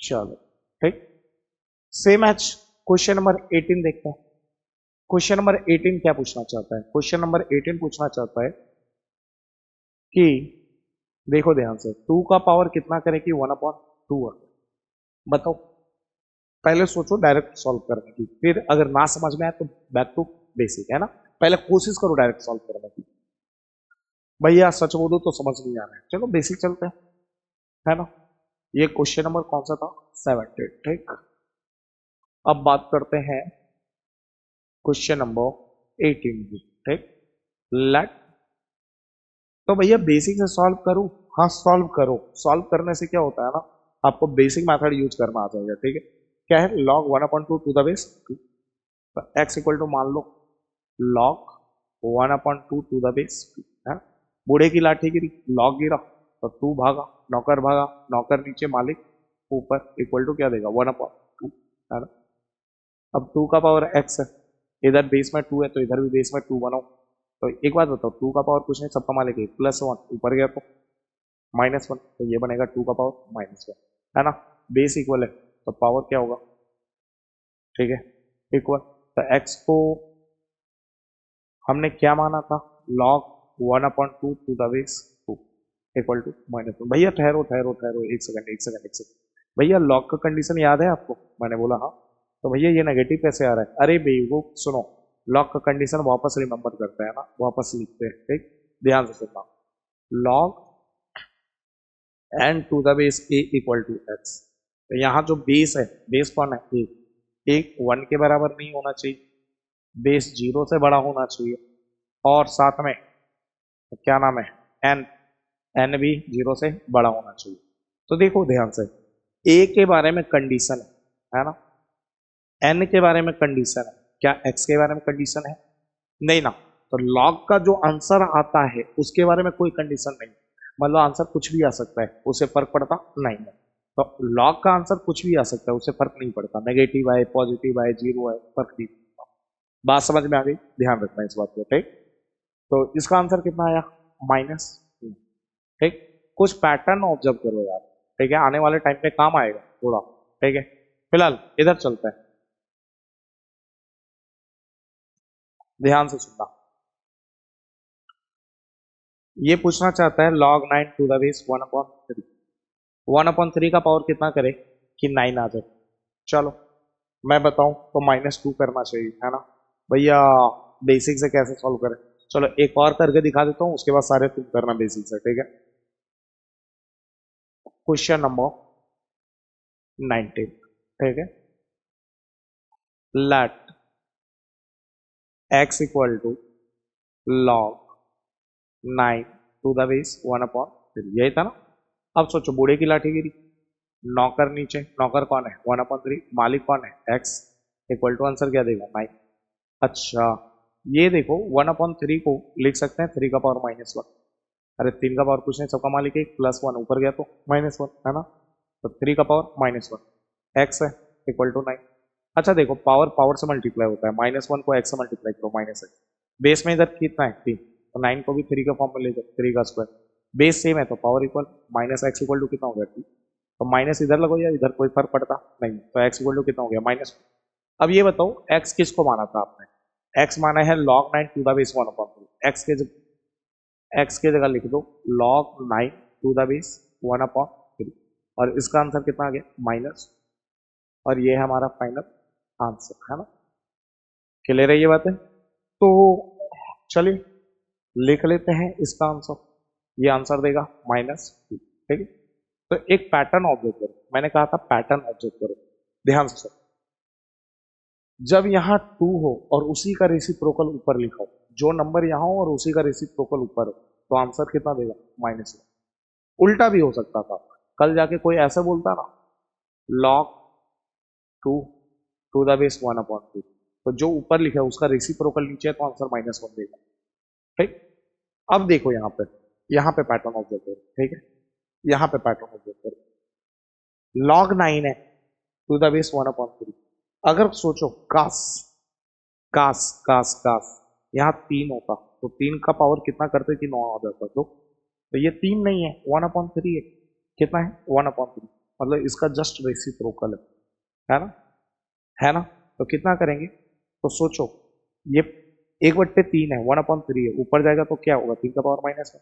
चलो ठीक, सेम एच क्वेश्चन नंबर 18 देखते हैं। क्वेश्चन नंबर 18 क्या पूछना चाहता है? क्वेश्चन नंबर 18 पूछना चाहता है कि देखो ध्यान से, 2 का पावर कितना करे कि 1/2 है। बताओ, पहले सोचो डायरेक्ट सॉल्व करने की, फिर अगर ना समझ में आए तो बैक टू बेसिक, है ना। पहले कोशिश करो डायरेक्ट सॉल्व करने की। भैया सच बोलो तो समझ नहीं आ रहा है, चलो बेसिक चलते हैं, है ना। ये क्वेश्चन नंबर कौन सा था? 70, ठीक। अब बात करते हैं क्वेश्चन नंबर 18 की, ठीक। लेट, तो भैया बेसिक से सॉल्व करूं? हाँ सॉल्व करो, सॉल्व करने से क्या होता है ना, आपको बेसिक मेथड यूज करना आ जाएगा, ठीक है। क्या है? log 1/2 to the base 2, x equal to मान लो log 1/2 टू द बेस 2, है। बूढ़े की लाठी गिरी, log गिरा तो 2 भागा, नौकर भागा, नौकर नीचे, मालिक ऊपर, इक्वल टू क्या देगा 1/2, है ना। अब 2 का पावर x है, इधर बेस में 2 है तो इधर भी बेस में 2 बनाओ। तो एक बात बताओ, 2 का पावर कुछ नहीं, सबका मालिक है, +1 ऊपर गया तो -1, तो ये बनेगा 2 का पावर -1, है ना। बेस इक्वल है तो पावर क्या होगा? ठीक है, इक्वल। तो x को हमने क्या माना था? log 1/2 to the base 2 equal to -1। भैया ठहरो ठहरो ठहरो, एक सेकंड एक सेकंड एक सेकंड, भैया लॉग का कंडीशन याद है आपको? मैंने बोला हाँ। तो भैया ये नेगेटिव कैसे आ रहा है? अरे भाई वो सुनो, लॉग का कंडीशन वापस रिमेंबर करते हैं ना, वापस लिखते हैं, ठीक। ध्यान से सुनना, log n to the base a equal to x। तो यहाँ जो बेस है, बेस कौन है? a, एक 1 के बराबर नहीं होना चाहिए, बेस 0 से बड़ा होना चाहिए, और साथ में क्या नाम है, n, n भी 0 से बड़ा होना चाहिए। तो देखो ध्यान से, a के बारे में कंडीशन है ना, n के बारे में कंडीशन है, क्या x के बारे में कंडीशन है? नहीं ना। तो log का जो आंसर आता है उसके बारे में कोई कंडीशन नहीं, मतलब आंसर कुछ भी आ सकता है, उससे फर्क पड़ता नहीं है। तो log का आंसर कुछ भी आ सकता है, उससे फर्क नहीं पड़ता, नेगेटिव आए, पॉजिटिव आए, 0 आए, फर्क नहीं पड़ता। बात समझ में आ गई? ध्यान रखना इस बात को, ठीक। तो इसका आंसर कितना आया? माइनस, ठीक। कुछ पैटर्न ऑब्जर्व करो यार, ठीक है, आने वाले टाइम पे काम आएगा थोड़ा, ठीक है। फिलहाल इधर चलते हैं, ध्यान से सुनना। ये पूछना चाहता है log 9 टू द बेस 1/3, 1/3 का पावर कितना करे कि 9 आ जाए? चलो मैं बताऊं तो -2 करना चाहिए, है ना। भैया बेसिक से कैसे सॉल्व करें? चलो एक और करके दिखा देता हूं, उसके बाद सारे तुम करना बेसिक से, ठीक है। क्वेश्चन नंबर 19, ठीक है। Let x equal to log 9 to the base 1/3, यही था ना। अब सोचो बूढ़े की लाठी गिरी, नौकर नीचे, नौकर कौन है 1/3, मालिक कौन है x, इक्वल टू आंसर क्या देगा 9। अच्छा ये देखो 1/3 को लिख सकते हैं 3 का पावर -1, अरे 3 का पावर कुछ नहीं, सबका मालिक एक, +1 ऊपर गया तो -1 है ना, तो 3 का पावर -1 x है इक्वल टू 9। अच्छा देखो पावर पावर से मल्टीप्लाई होता है, -1 को x से मल्टीप्लाई करो -x, बेस में इधर कितना है 3, तो 9 को भी 3 के फॉर्म में ले जाओ, 3 का स्क्वायर, बेस सेम है तो power equal, -x equal to कितना हो गया 2, तो माइनस इधर लगो या इधर कोई फर्क पड़ता नहीं, तो x इक्वल टू कितना हो गया -1। अब ये बताओ x किसको माना था आपने, x माना है log 9 to the base 1/3, x के जगह लिख दो log 9 टू द बेस 1/3, और इसका आंसर कितना आ गया माइनस, और ये है हमारा फाइनल आंसर, है ना। क्लियर है ये बात है, तो चलिए लिख लेते हैं इसका आंसर, ये आंसर देगा -2, ठीक है। तो एक पैटर्न ऑब्जर्व करो, मैंने कहा था पैटर्न ऑब्जर्व करो, ध्यान से। जब यहाँ 2 हो और उसी का रेसिप्रोकल ऊपर लिखा हो, जो नंबर यहाँ हो और उसी का रेसिप्रोकल ऊपर हो, तो आंसर कितना देगा -1। उल्टा भी हो सकता था, कल जाके कोई ऐसा बोलता ना log 2 टू द बेस 1/2, तो जो ऊपर लिखा है उसका रेसिप्रोकल नीचे है तो आंसर -1 देगा, ठीक। अब देखो यहाँ पे पैटर्न ऑब्जर्व करो, ठीक है, यहाँ पे पैटर्न ऑब्जर्व करो, log 9 है टू द बेस 1/3, अगर सोचो कास कास कास कास यहाँ 3 होता तो 3 का पावर कितना करते कि 9 आ जाता, तो ये 3 नहीं है 1/3 है, कितना है 1/3, मतलब इसका जस्ट रेसिप्रोकल है ना, है ना। तो कितना करेंगे, तो सोचो ये 1/3 है 1/3 है, ऊपर जाएगा तो क्या होगा 3 का पावर -1,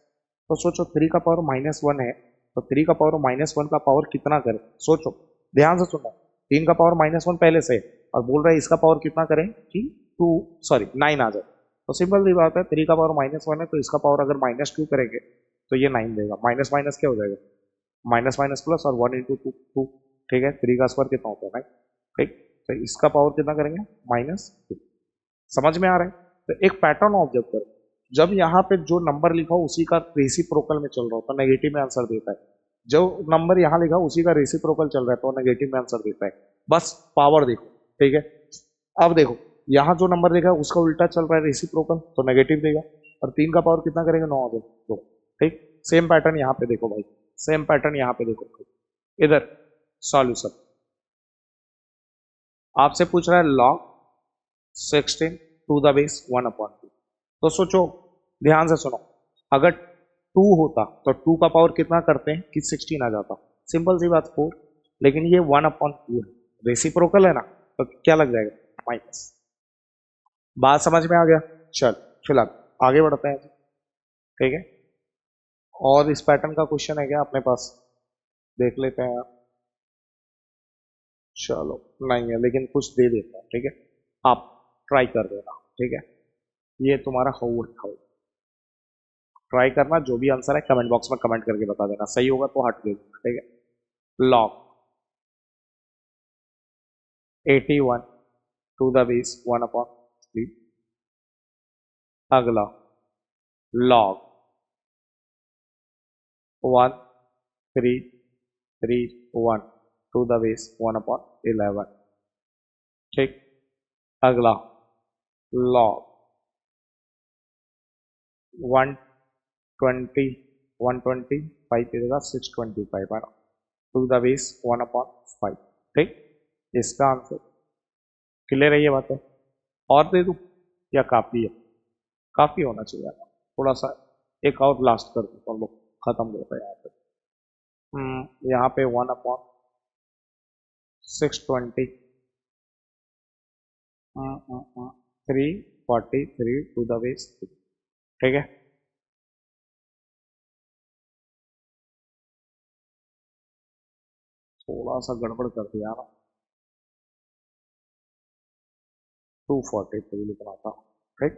तो सोचो 3 का पावर -1 है, तो 3 का पावर -1 का पावर कितना करे, सोचो ध्यान से सुनो, 3 का पावर -1 पहले से और बोल रहा है इसका पावर कितना करें कि 9 आ जाए, तो सिंपल सी बात है 3 का पावर -1 है तो इसका पावर अगर -2 करेंगे तो ये 9 देगा, माइनस माइनस क्या हो जाएगा माइनस माइनस प्लस, और 1 × 2 ठीक है, 3 का स्क्वायर कितना होता है 9, ठीक। तो इसका पावर कितना करेंगे -2, समझ में आ रहा है। तो एक पैटर्न ऑब्जर्व करो, जब यहाँ पे जो नंबर लिखा हो उसी का रेसिप्रोकल में चल रहा हो तो नेगेटिव में आंसर देता है, जो नंबर यहाँ लिखा उसी का रेसिप्रोकल चल रहा है तो नेगेटिव में आंसर देता है, बस पावर देखो, ठीक है। अब देखो यहाँ जो नंबर देखा है उसका उल्टा चल रहा है रेसिप्रोकल तो नेगेटिव देगा, और 3 का पावर कितना करेंगे 9 आ जाए तो, ठीक। सेम पैटर्न यहाँ पे देखो भाई, सेम पैटर्न यहाँ पे देखो, इधर सॉल्यूशन आपसे पूछ रहा है log 16 टू द बेस 1/2, तो सोचो ध्यान से सुनो, अगर 2 होता तो 2 का पावर कितना करते हैं कि 16 आ जाता, सिंपल सी बात 4, लेकिन ये 1/2 है, रेसिप्रोकल है ना, तो क्या लग जाएगा माइनस। बात समझ में आ गया, चल फिलहाल आगे बढ़ते हैं, ठीक है। और इस पैटर्न का क्वेश्चन है क्या अपने पास, देख लेते हैं आप, चलो नहीं है लेकिन कुछ दे देता है, ठीक है, आप ट्राई कर देना, ठीक है। ये तुम्हारा होमवर्क था, ट्राई करना, जो भी आंसर है कमेंट बॉक्स में कमेंट करके बता देना, सही होगा तो हट दे, ठीक है। log 81 टू द बेस 1/3, अगला log 1331 टू द बेस 1/11, ठीक। अगला log 125 की जगह 625 है ना, टू द बेस 1/5, ठीक। इसका आंसर क्लियर है ये बात है, और दे दूं या काफी है, काफी होना चाहिए, थोड़ा सा एक और लास्ट कर दो तो लोग खत्म होता है यहाँ पे। यहाँ पे 1/620 343 टू द बेस, ठीक है। थोड़ा सा गड़बड़ कर दिया ना, 243 लिखना था, ठीक।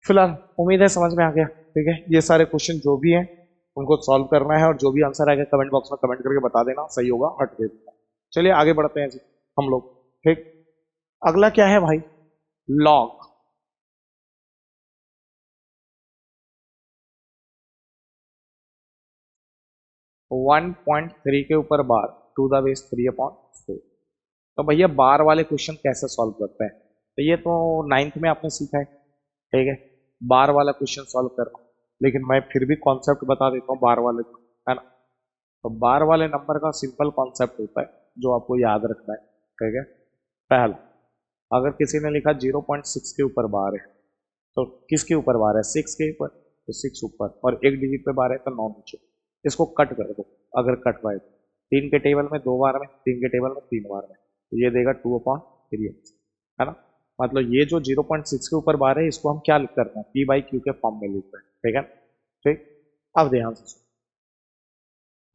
फिलहाल उम्मीद है समझ में आ गया, ठीक है। ये सारे क्वेश्चन जो भी हैं उनको सॉल्व करना है और जो भी आंसर आएगा कमेंट बॉक्स में कमेंट करके बता देना, सही होगा हट दे देना। चलिए आगे बढ़ते हैं जी हम लोग। ठीक, अगला क्या है भाई, लॉग। 1.3 के ऊपर बार टू द बेस 3/4। तो भैया बार वाले क्वेश्चन कैसे सॉल्व करते हैं, तो ये तो नाइन्थ में आपने सीखा है, ठीक है, बार वाला क्वेश्चन सॉल्व करना। लेकिन मैं फिर भी कॉन्सेप्ट बता देता हूँ बार वाले का, है ना। तो बार वाले नंबर का सिंपल कॉन्सेप्ट होता है जो आपको याद रखना है, ठीक है। पहला, अगर किसी ने लिखा 0.6 के ऊपर बार है, तो किसके ऊपर बार है, 6 के ऊपर, तो 6 ऊपर और एक डिजिट पे बार है तो 9 नीचे। इसको कट कर दो, अगर कट पाए तो 3 के टेबल में 2 बार में, 3 के टेबल में 3 बार में, तो ये देगा 2/3, है ना। मतलब ये जो 0.6 के ऊपर बार है इसको हम क्या लिख करते हैं, P/Q के फॉर्म में लिखते हैं, ठीक है। ठीक, अब ध्यान से सुनो,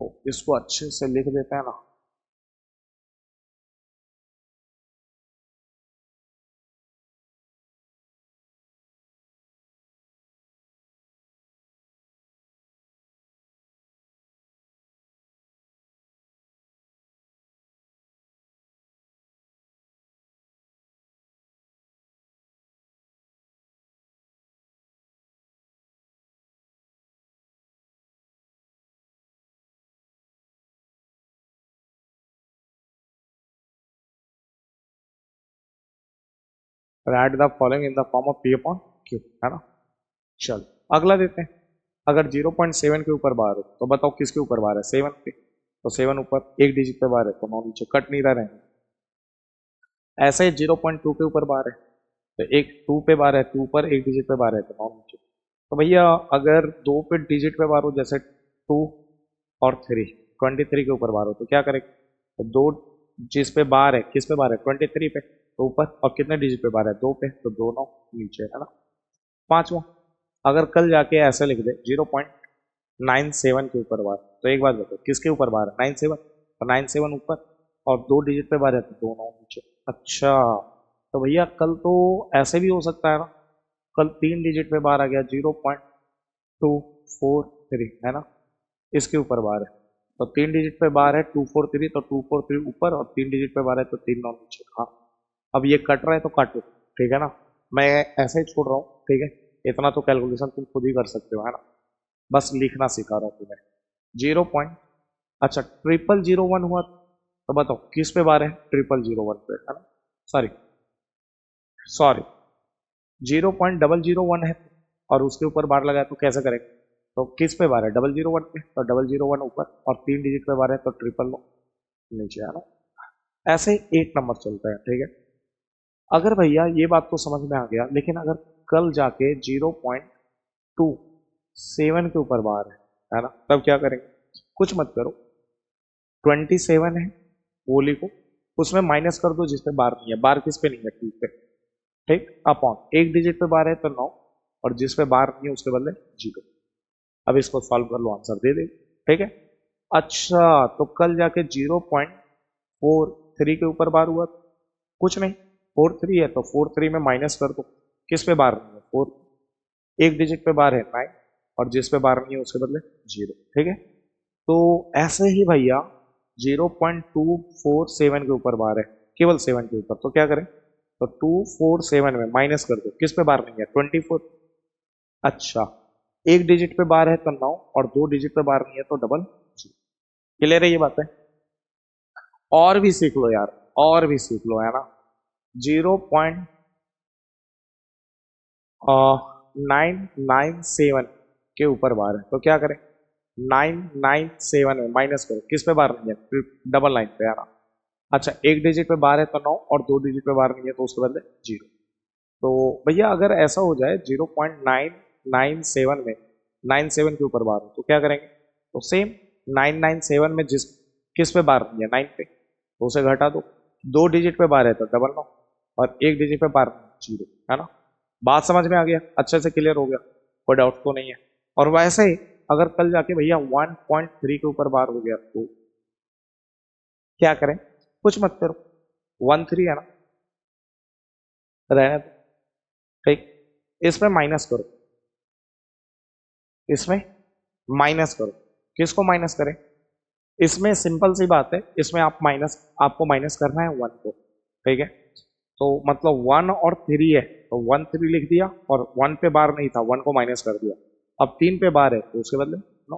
तो इसको अच्छे से लिख देते हैं ना। Right the following in the form of P/Q, है ना। चल अगला देते हैं, अगर 0.7 के ऊपर बार हो तो बताओ किसके ऊपर बार है, 7 पे, तो 7 ऊपर, एक डिजिट पे बार है तो 9 नीचे, कट नहीं रहे हैं। ऐसे ही 0.2 के ऊपर बार है, तो एक 2 पे बार है, 2 ऊपर, एक डिजिट पे बार है तो 9 नीचे। तो भैया अगर 2 पे डिजिट पे बार हो, जैसे 2 और 3, 23 के ऊपर बार हो तो क्या करेंगे, तो दो जिस पे बार है, किस पे बार है, 23 पे, तो ऊपर, और कितने डिजिट पे बार है, 2 पे, तो 2 9 नीचे, है ना। पांचवा, अगर कल जाके ऐसे लिख दे 0.97 के ऊपर बार, तो एक बात बताओ किसके ऊपर बार है, 97, तो 97 ऊपर और दो डिजिट पे बार है तो 2 9 नीचे। अच्छा, तो भैया कल तो ऐसे भी हो सकता है ना, कल 3 डिजिट पे बार आ गया, 0.243, है ना, इसके ऊपर बार है, तो 3 डिजिट पे बार है 243, तो 243 ऊपर और 3 डिजिट पे बार है तो 3 9 नीचे। हाँ, अब ये कट रहा है तो काटो, ठीक है ना, मैं ऐसे ही छोड़ रहा हूँ, ठीक है। इतना तो कैलकुलेशन तुम खुद ही कर सकते हो, है ना, बस लिखना सिखा रहा हूँ तुम्हें। 0. अच्छा, 0001 हुआ तो बताओ किस पे बार है, 0001 पे, है ना, सॉरी सॉरी, 0.001 है और उसके ऊपर बार लगाया तो कैसे करेंगे, तो किस पे बार है, 001 पे, तो 001 ऊपर और 3 डिजिट पे बार है तो 000 नीचे, है ना। ऐसे 8 नंबर चलता है, ठीक है। अगर भैया ये बात तो समझ में आ गया, लेकिन अगर कल जाके 0.27 के ऊपर बार है ना, तब क्या करेंगे, कुछ मत करो, 27 है वो लिखो, उसमें माइनस कर दो जिसपे बार नहीं है, बार किस पे नहीं है, 2 पे, ठीक, अपॉन एक डिजिट पे बार है तो 9 और जिस पे बार नहीं है उसके बदले 0। अब इसको सॉल्व कर लो, आंसर दे दे, ठीक है। अच्छा, तो कल जाके 0.43 के ऊपर बार हुआ, कुछ नहीं, 43 है तो 43 में माइनस कर दो, किस पे बार नहीं है, 4, एक डिजिट पे बार है 9 और जिस पे बार नहीं है उसके बदले 0, ठीक है। तो ऐसे ही भैया 0.247 के ऊपर बार है, केवल 7 के ऊपर, तो क्या करें, तो 247 में माइनस कर दो, किस पे बार नहीं है, 24। अच्छा, एक डिजिट पे बार है तो 9 और दो डिजिट पे बार नहीं है तो डबल 0। क्लियर है ये बात है, और भी सीख लो यार, और भी सीख लो, है ना। 0.997 के ऊपर बार है तो क्या करें, 997 में माइनस करो, किस पे बार नहीं है, डबल लाइन पे, है ना। अच्छा, एक डिजिट पे बार है तो 9 और दो डिजिट पे बार नहीं है तो उसके बदले 0। तो भैया अगर ऐसा हो जाए 0.997 में 97 के ऊपर बार हो तो क्या करेंगे, तो सेम 997 में जिस किस पे बार नहीं है, 9 पे, तो उसे घटा दो, दो डिजिट पे बार है तो डबल 9 और एक डिजिट पे बार 0, है ना। बात समझ में आ गया, अच्छे से क्लियर हो गया, कोई डाउट तो नहीं है। और वैसे ही अगर कल जाके भैया 1.3 के ऊपर बार हो गया तो क्या करें, कुछ मत करो, 13 है ना, रहने दो, ठीक, इसमें माइनस करो, इसमें माइनस करो। किसको माइनस करें? इसमें सिंपल सी बात है, इसमें आपको माइनस करना है 1 को, ठीक है। तो मतलब 1 और 3 है, तो 1 3 लिख दिया, और 1 पे बार नहीं था, 1 को माइनस कर दिया। अब 3 पे बार है तो उसके बदले नो,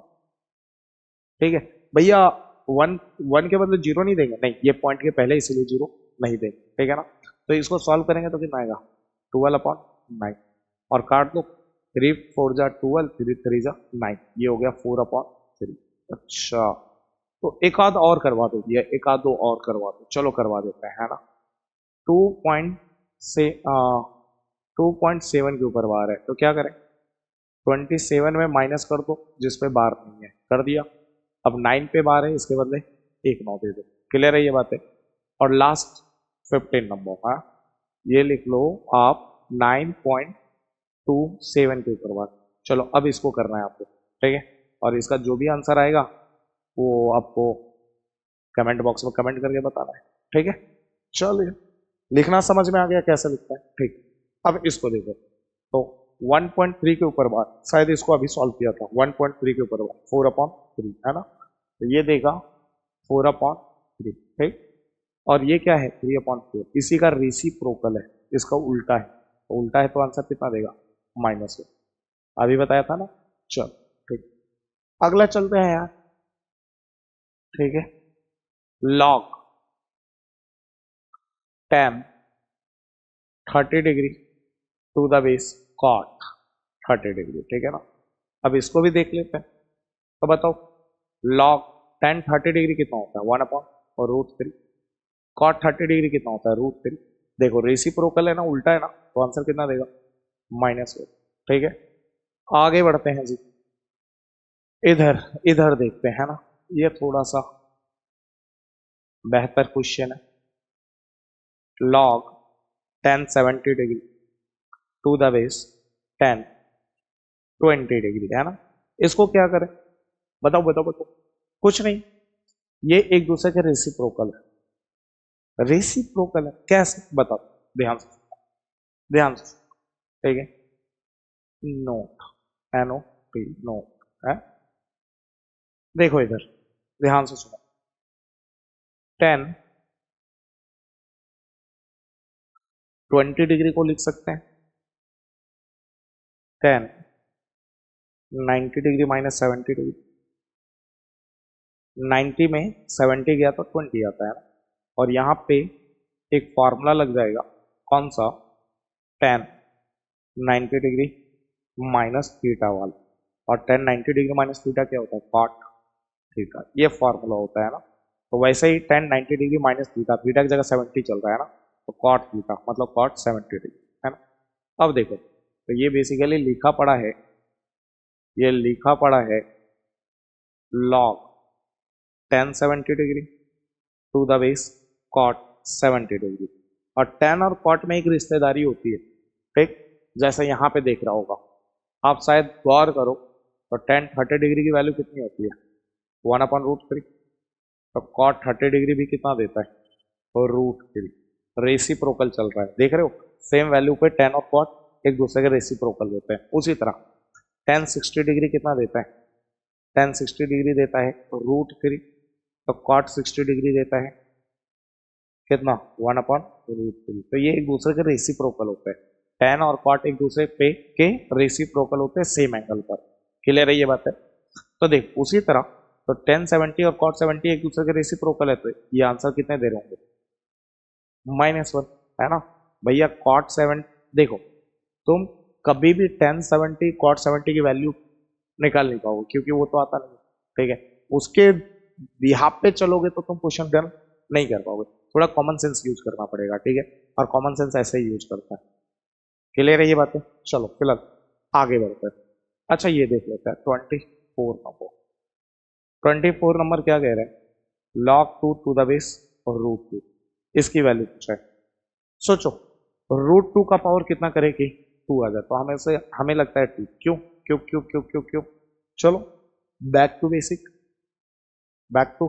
ठीक है भैया। 1 1 के बदले 0 नहीं देंगे, नहीं, ये पॉइंट के पहले इसीलिए 0 नहीं देंगे, ठीक है ना। तो इसको सॉल्व करेंगे तो कितना आएगा? 12/9, और काट दो। 3 4 जा 12, 3 3 जा 9, ये हो गया 4/3। अच्छा, तो एक आध और करवा दो भैया, एक आध दो और करवा दो, चलो करवा देते हैं, है ना। 2 पॉइंट से 2.7 के ऊपर बार है, तो क्या करें? 27 में माइनस कर दो, जिस पे बार नहीं है, कर दिया। अब 9 पे बार है, इसके बदले एक 9 दे दो। क्लियर है ये बात है? और लास्ट 15 नंबर, हाँ, ये लिख लो आप 9.27 के ऊपर बार। चलो अब इसको करना है आपको, ठीक है। और इसका जो भी आंसर आएगा वो आपको कमेंट बॉक्स में कमेंट करके बताना है, ठीक है। चलिए, लिखना समझ में आ गया कैसे लिखता है, ठीक। अब इसको देखो, तो 1.3 के ऊपर बार, शायद इसको अभी सॉल्व किया था। 1.3 के ऊपर बार 4/3 है ना, तो ये देगा 4/3, ठीक। और ये क्या है? 3/4, इसी का रेसिप्रोकल है, इसका उल्टा है, तो उल्टा है तो आंसर कितना देगा? -1। अभी बताया था ना। चल, ठीक, अगला चलते हैं यार, ठीक है। Log 10 30 degree to the base cot 30 degree, ठीक है ना। अब इसको भी देख लेते हैं, तो बताओ लॉग 10 30 डिग्री कितना होता है? 1/√3। कॉट 30 डिग्री कितना होता है? √3। देखो रेसिप्रोकल है ना, उल्टा है ना, तो आंसर कितना देगा? -1, ठीक है। आगे बढ़ते हैं जी, इधर इधर देखते हैं ना, ये थोड़ा सा बेहतर क्वेश्चन है। Log 10 70 degree to the base 10 20 degree, है ना। इसको क्या करें? बताओ बताओ बताओ। कुछ नहीं, ये एक दूसरे के रेसिप्रोकल है। रेसिप्रोकल है कैसे? बताओ, ध्यान से, ध्यान से, ठीक है। नोट, NOT, नोट है। देखो इधर, ध्यान से सुनो। 10 20 डिग्री को लिख सकते हैं 10 90 डिग्री -70 डिग्री। 90 में 70 गया तो 20 आता है ना, और यहाँ पे एक फॉर्मूला लग जाएगा, कौन सा? 10 90 डिग्री माइनस थीटा वाला, और 10 90 डिग्री माइनस थीटा क्या होता है? कॉट थीटा, ये फॉर्मूला होता है ना। तो वैसे ही 10 90 डिग्री माइनस थीटा, थीटा की जगह 70 चल रहा है ना, तो कॉट थीटा मतलब कॉट 70 डिग्री, है ना। अब देखो, तो ये बेसिकली लिखा पड़ा है, ये लिखा पड़ा है log 10 70 degree to the base cot 70 degree. और 10 और कॉट में एक रिश्तेदारी होती है, ठीक। जैसे यहाँ पे देख रहा होगा आप, शायद गौर करो, तो 10 30 डिग्री की वैल्यू कितनी होती है? 1/√3। तो कॉट 30 डिग्री भी कितना देता है? तो √3। रेसिप्रोकल चल रहा है, देख रहे हो, सेम वैल्यू पे 10 और कॉट एक दूसरे के रेसिप्रोकल देते हैं। उसी तरह 10 60 डिग्री कितना देता है? 10 60 डिग्री देता है √3। तो कॉट 60 डिग्री देता है कितना? 1/√3। तो ये एक दूसरे के रेसिप्रोकल होते हैं, 10 और कॉट एक दूसरे पे के रेसिप्रोकल होते हैं सेम एंगल पर। क्लियर है ये बात है? तो देख उसी तरह, तो 10 70 और कॉट 70 एक दूसरे के रेसिप्रोकल है, तो ये आंसर कितने दे रहे होंगे? -1, है ना भैया। कॉट 7, देखो तुम कभी भी 10 70 कॉट 70 की वैल्यू निकाल नहीं पाओगे, क्योंकि वो तो आता नहीं, ठीक है। उसके बिहाफ पे चलोगे तो तुम क्वेश्चन डन नहीं कर पाओगे, थोड़ा कॉमन सेंस यूज करना पड़ेगा, ठीक है। और कॉमन सेंस ऐसे ही यूज करता है। क्लियर है ये बात है? चलो फिलहाल आगे बढ़ते हैं। अच्छा ये देख लेते हैं 24 नंबर क्या कह रहे हैं? लॉग 2 टू द बेस और √2, इसकी वैल्यू पूछा है। सोचो, √2 का पावर कितना करे कि 2 आ जाए, तो हमें से हमें लगता है 2। क्यों क्यों क्यों क्यों क्यों क्यों? चलो back to basic, back to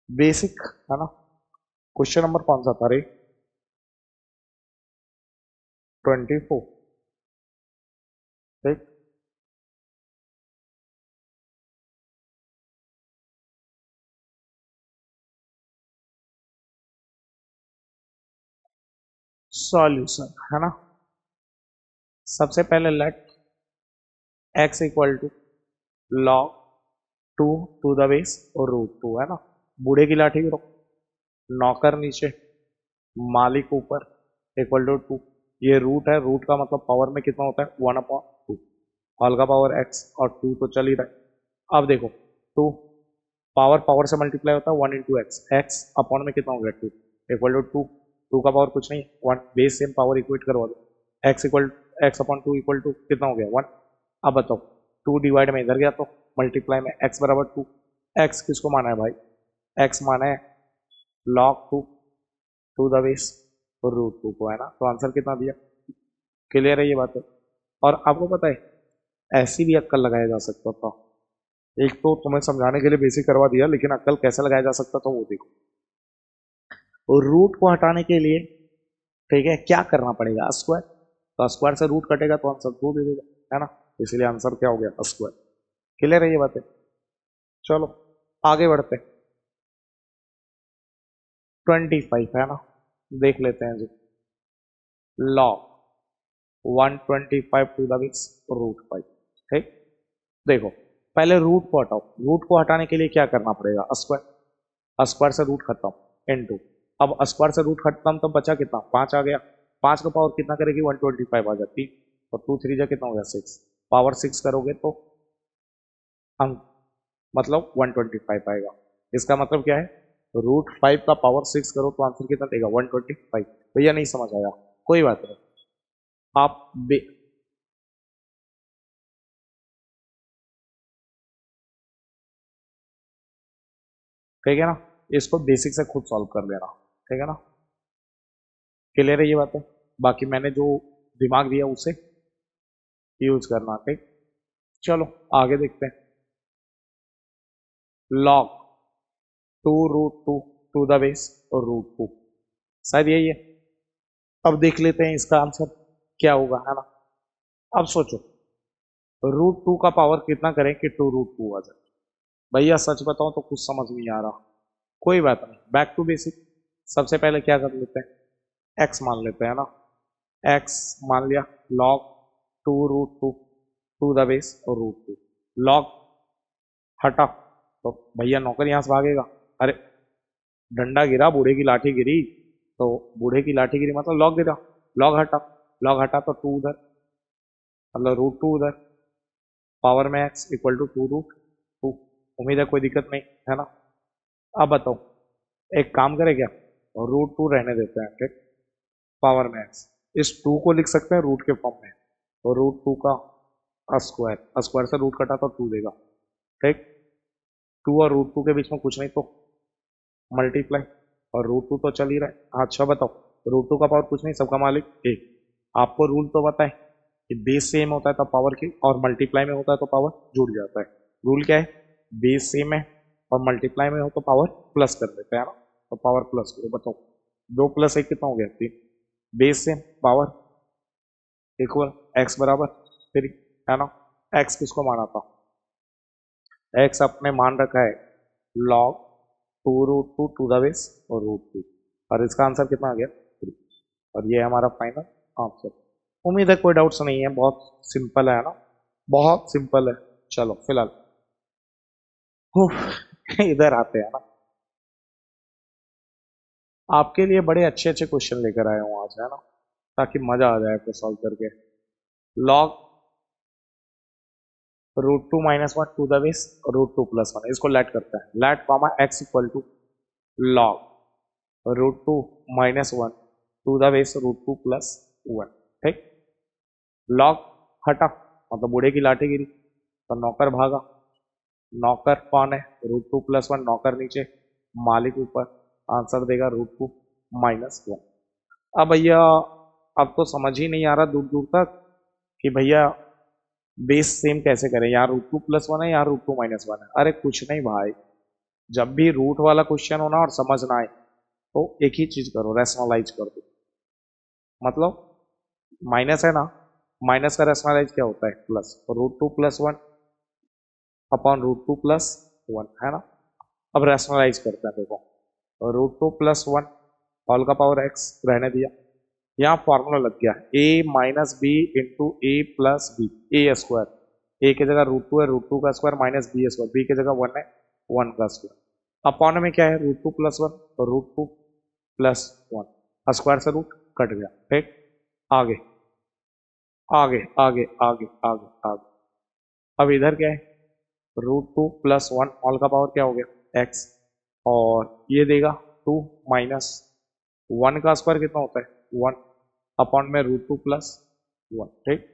basic, है ना। क्वेश्चन नंबर कौन सा था रे? 24, ठीक। सॉल्यूशन है ना। सबसे पहले let x equal to log 2 to the base और √2 है ना। बूढ़े की लाठी गिरो, नौकर नीचे, मालिक ऊपर, इक्वल टू 2। ये रूट है, रूट का मतलब पावर में कितना होता है 1/2, ऑल का पावर x और 2 तो चल ही रहा है। अब देखो 2 पावर पावर से मल्टीप्लाई होता है 1 इंटू एक्स, एक्स अपॉन में कितना हो गया 2 इक्वल टू 2। 2 का पावर कुछ नहीं 1, बेस सेम पावर इक्वेट करवा दो, x equal x upon 2 equal to कितना हो गया 1। अब बताओ 2 डिवाइड में इधर गया तो मल्टीप्लाई में x बराबर 2। x किसको माना है भाई, x माना है log 2 टू द बेस और √2 को है ना। तो आंसर कितना दिया, क्लियर है ये बात है। और आपको पता है ऐसी भी अक्कल लगाया जा सकता था, एक तो तुम्हें समझाने के लिए बेसिक करवा दिया, लेकिन अक्कल कैसे लगाया जा सकता था वो देखो। और रूट को हटाने के लिए ठीक है क्या करना पड़ेगा, स्क्वायर, तो स्क्वायर से रूट कटेगा तो आंसर 2 दे देगा है ना, इसलिए आंसर क्या हो गया स्क्वायर। क्लियर है ये बात है। चलो आगे बढ़ते हैं, 25 है ना, देख लेते हैं जी। log 125 टू द बेस √5, ठीक। देखो पहले रूट को हटाओ, रूट को हटाने के लिए क्या करना पड़ेगा स्क्वायर, स्क्वायर से रूट खत्म इनटू, अब स्क्वायर से रूट खत्म तो बचा कितना 5 आ गया, 5 का पावर कितना करेगी 125 आ जाती, और 2 3 जा कितना हो गया 6, पावर 6 करोगे तो अंक मतलब 125 आएगा। इसका मतलब क्या है √5 का पावर 6 करो तो आंसर कितना देगा 125। भैया नहीं समझ आया कोई बात नहीं, आप ठीक है ना, इसको बेसिक से खुद सॉल्व कर लेना, ठीक है ना, क्लियर है ये बात है। बाकी मैंने जो दिमाग दिया उसे यूज करना, ठीक। चलो आगे देखते हैं, log 2 √2 टू द बेस और √2, शायद यही है। अब देख लेते हैं इसका आंसर क्या होगा है ना। अब सोचो √2 का पावर कितना करें कि 2 √2 आ जाए। भैया सच बताओ तो कुछ समझ नहीं आ रहा, कोई बात नहीं, बैक टू बेसिक। सबसे पहले क्या कर लेते हैं x मान लेते हैं ना, x मान लिया log 2 √2 टू द बेस और √2, log हटा तो भैया नौकर यहां से भागेगा, अरे डंडा गिरा बूढ़े की लाठी गिरी, तो बूढ़े की लाठी गिरी मतलब लॉग गिरा, लॉग हटा, लॉग हटा तो 2 उधर, मतलब √2 उधर, पावर में x इक्वल टू 2 √2। उम्मीद है कोई दिक्कत नहीं है ना। अब बताओ एक काम करें क्या, √2 रहने देते हैं, ठीक, पावर में x, इस 2 को लिख सकते हैं रूट के फॉर्म में, तो √2 का स्क्वायर, स्क्वायर से रूट कटा तो 2 देगा, ठीक। 2 और √2 के बीच में कुछ नहीं तो मल्टीप्लाई, और √2 तो चल ही रहा है। अच्छा बताओ √2 का पावर कुछ नहीं, सबका मालिक एक। आपको रूल तो पता है कि बेस सेम होता है तो पावर की, और मल्टीप्लाई में होता है तो पावर जुड़ जाता है। रूल क्या है, बेस सेम है और मल्टीप्लाई में हो तो पावर प्लस कर देते हैं ना, तो पावर प्लस करो। बताओ 2 + 1 कितना हो गया 3, base same power equal x बराबर 3 है ना। एक्स किसको माना था, एक्स अपने मान रखा है log 2 √2 टू द बेस और √2, और इसका आंसर कितना आ गया 3, और ये हमारा फाइनल आंसर। उम्मीद है कोई डाउट्स नहीं है, बहुत सिंपल है ना, बहुत सिंपल है। चलो फिलहाल इधर आते हैं ना, आपके लिए बड़े अच्छे अच्छे क्वेश्चन लेकर आया हूँ आज है ना, ताकि मजा आ जाए आपको सॉल्व करके। log √2 - 1 टू द बेस √2 + 1, इसको लेट करते हैं, let comma x equal to log √2 - 1 to the base √2 + 1, ठीक। लॉग हटा मतलब बूढ़े की लाठी गिरी तो नौकर भागा, नौकर कौन है √2 + 1, नौकर नीचे मालिक ऊपर, आंसर देगा √2 - 1। अब भैया अब तो समझ ही नहीं आ रहा दूर दूर तक कि भैया बेस सेम कैसे करें, यहाँ √2 + 1 है, यहाँ √2 - 1 है। अरे कुछ नहीं भाई, जब भी रूट वाला क्वेश्चन हो ना और समझ ना आए तो एक ही चीज करो, रैशनलाइज कर दो। मतलब माइनस है ना, माइनस का रैशनलाइज क्या होता है प्लस, √2 + 1 अपॉन √2 + 1 है ना। अब रैशनलाइज करते हैं, देखो √2 + 1 ऑल का पावर x रहने दिया, यहाँ फॉर्मूला लग गया, a minus B into A plus B, A square, A की जगह √2 है, √2 का square minus B square, B की जगह 1 है, 1 का स्क्वायर, अपॉन में क्या है √2 प्लस 1, √2 प्लस 1, स्क्वायर से रूट कट गया। ठीक, आगे आगे आगे आगे आगे आगे, अब इधर क्या है √2 प्लस 1 ऑल का पावर क्या हो गया x, और ये देगा 2 माइनस 1 का स्क्वायर कितना होता है 1, अपॉन में √2 प्लस 1। ठीक,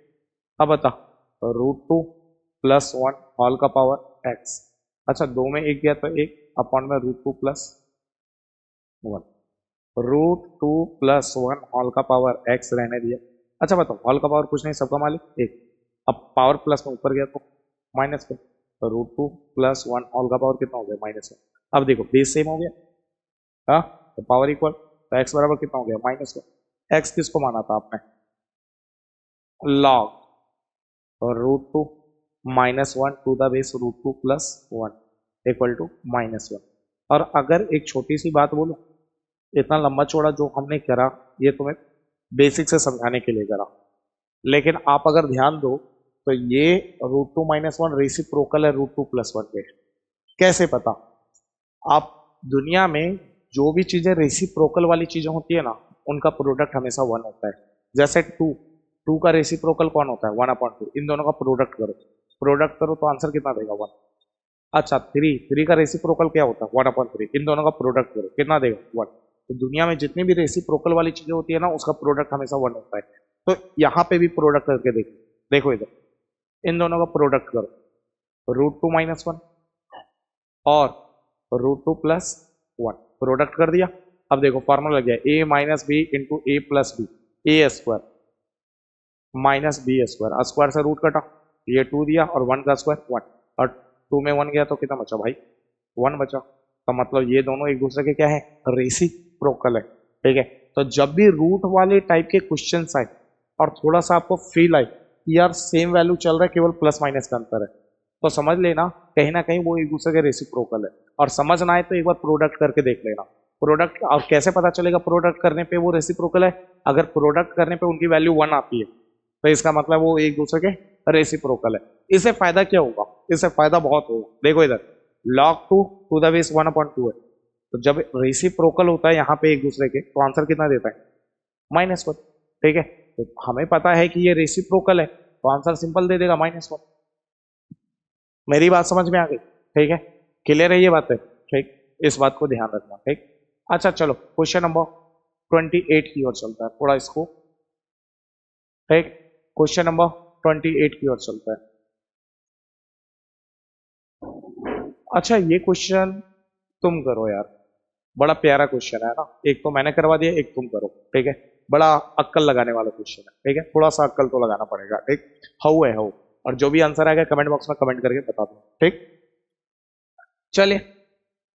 अब बता √2 प्लस 1 ऑल का पावर x, अच्छा 2 में 1 गया तो 1, अपॉन में √2 प्लस 1, √2 प्लस 1 ऑल का पावर x रहने दिया। अच्छा बताओ ऑल का पावर कुछ नहीं, सबका मालिक 1, अब पावर प्लस में ऊपर गया तो माइनस में, तो √2 प्लस 1 ऑल का पावर कितना हो गया -1। अब देखो बेस सेम हो गया, हाँ तो पावर इक्वल, तो x बराबर कितना हो गया -1। x किसको माना था आपने log √2 -1 to the base √2 plus 1 equal to -1। और अगर एक छोटी सी बात बोलूं, इतना लंबा चौड़ा जो हमने करा ये तुम्हें बेसिक से समझाने के लिए करा, लेकिन आप अगर ध्यान दो तो ये √2 -1 रेसिप्रोकल है √2 प्लस 1 पे। कैसे पता, आप दुनिया में जो भी चीजें रेसिप्रोकल वाली चीजें होती है ना, उनका प्रोडक्ट हमेशा 1 होता है। जैसे 2 का रेसिप्रोकल कौन होता है 1/2, इन दोनों का प्रोडक्ट करो तो आंसर कितना देगा 1। अच्छा 3 का रेसिप्रोकल क्या होता है 1/3, इन दोनों का प्रोडक्ट करो कितना देगा 1। तो दुनिया में जितनी भी रेसिप्रोकल वाली चीजें होती है ना, उसका प्रोडक्ट हमेशा 1 होता है। तो यहाँ पे भी प्रोडक्ट करके देखो, देखो इधर इन दोनों का प्रोडक्ट करो, √2 -1 और √2 प्लस 1, प्रोडक्ट कर दिया। अब देखो फॉर्मूला लग गया a minus B into A plus B, A square minus B square, square से रूट कटा, ये 2 दिया और 1 का स्क्वायर 1, और 2 में 1 गया तो कितना बचा भाई 1 बचा। तो मतलब ये दोनों एक दूसरे के क्या है रेसिप्रोकल है। ठीक है, तो जब भी रूट वाले टाइप के क्वेश्चन आए और थोड़ा सा आपको फील आए कि यार सेम वैल्यू चल रहा है, केवल प्लस माइनस का अंतर है, तो समझ लेना कहीं ना कहीं वो एक दूसरे के रेसिप्रोकल है। और समझ ना आए तो एक बार प्रोडक्ट करके देख लेना। प्रोडक्ट, और कैसे पता चलेगा प्रोडक्ट करने पे वो रेसिप्रोकल है, अगर प्रोडक्ट करने पे उनकी वैल्यू 1 आती है तो इसका मतलब वो एक दूसरे के रेसिप्रोकल है। इससे फायदा क्या होगा, इससे फायदा बहुत होगा। देखो इधर log 2 टू द बेस 1/2 है, तो जब रेसिप्रोकल होता है यहाँ पे एक दूसरे के, तो आंसर कितना देता है -1। ठीक है, तो हमें पता है कि ये रेसिप्रोकल है, तो आंसर सिंपल दे देगा -1। मेरी बात समझ में आ गई? ठीक है, क्लियर है ये बात है? ठीक, इस बात को ध्यान रखना। ठीक, अच्छा चलो क्वेश्चन नंबर 28 की ओर चलता है, थोड़ा इसको, ठीक, क्वेश्चन नंबर 28 की ओर चलता है। अच्छा ये क्वेश्चन तुम करो यार, बड़ा प्यारा क्वेश्चन है ना, एक तो मैंने करवा दिया, एक तुम करो। ठीक है, बड़ा अक्कल लगाने वाला क्वेश्चन है। ठीक है, थोड़ा सा अक्कल तो लगाना पड़ेगा। ठीक, हाउ है हाउ, और जो भी आंसर आएगा कमेंट बॉक्स में कमेंट करके बता दो। ठीक, चलिए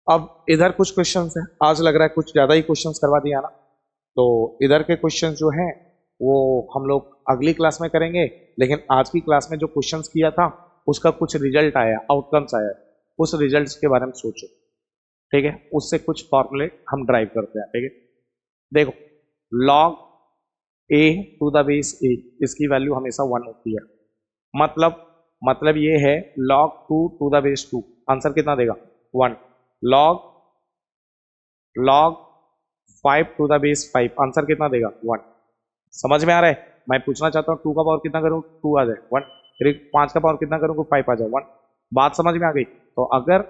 अब इधर कुछ क्वेश्चंस हैं, आज लग रहा है कुछ ज्यादा ही क्वेश्चंस करवा दिया ना, तो इधर के क्वेश्चंस जो हैं वो हम लोग अगली क्लास में करेंगे, लेकिन आज की क्लास में जो क्वेश्चंस किया था उसका कुछ रिजल्ट आया, आउटकम्स आया, उस रिजल्ट्स के बारे में सोचो। ठीक है, उससे कुछ फॉर्मूले हम ड्राइव करते हैं। ठीक है, देखो log a to the base a, इसकी वैल्यू हमेशा 1 होती है, मतलब ये है log 2 to the base 2, answer कितना देगा 1। log 5 to the base 5, answer कितना देगा 1। समझ में आ रहा है? मैं पूछना चाहता हूँ 2 का पावर कितना करूँ 2 आ जाए 1, फिर 5 का पावर कितना करूँ 5 आ जाए 1। बात समझ में आ गई? तो अगर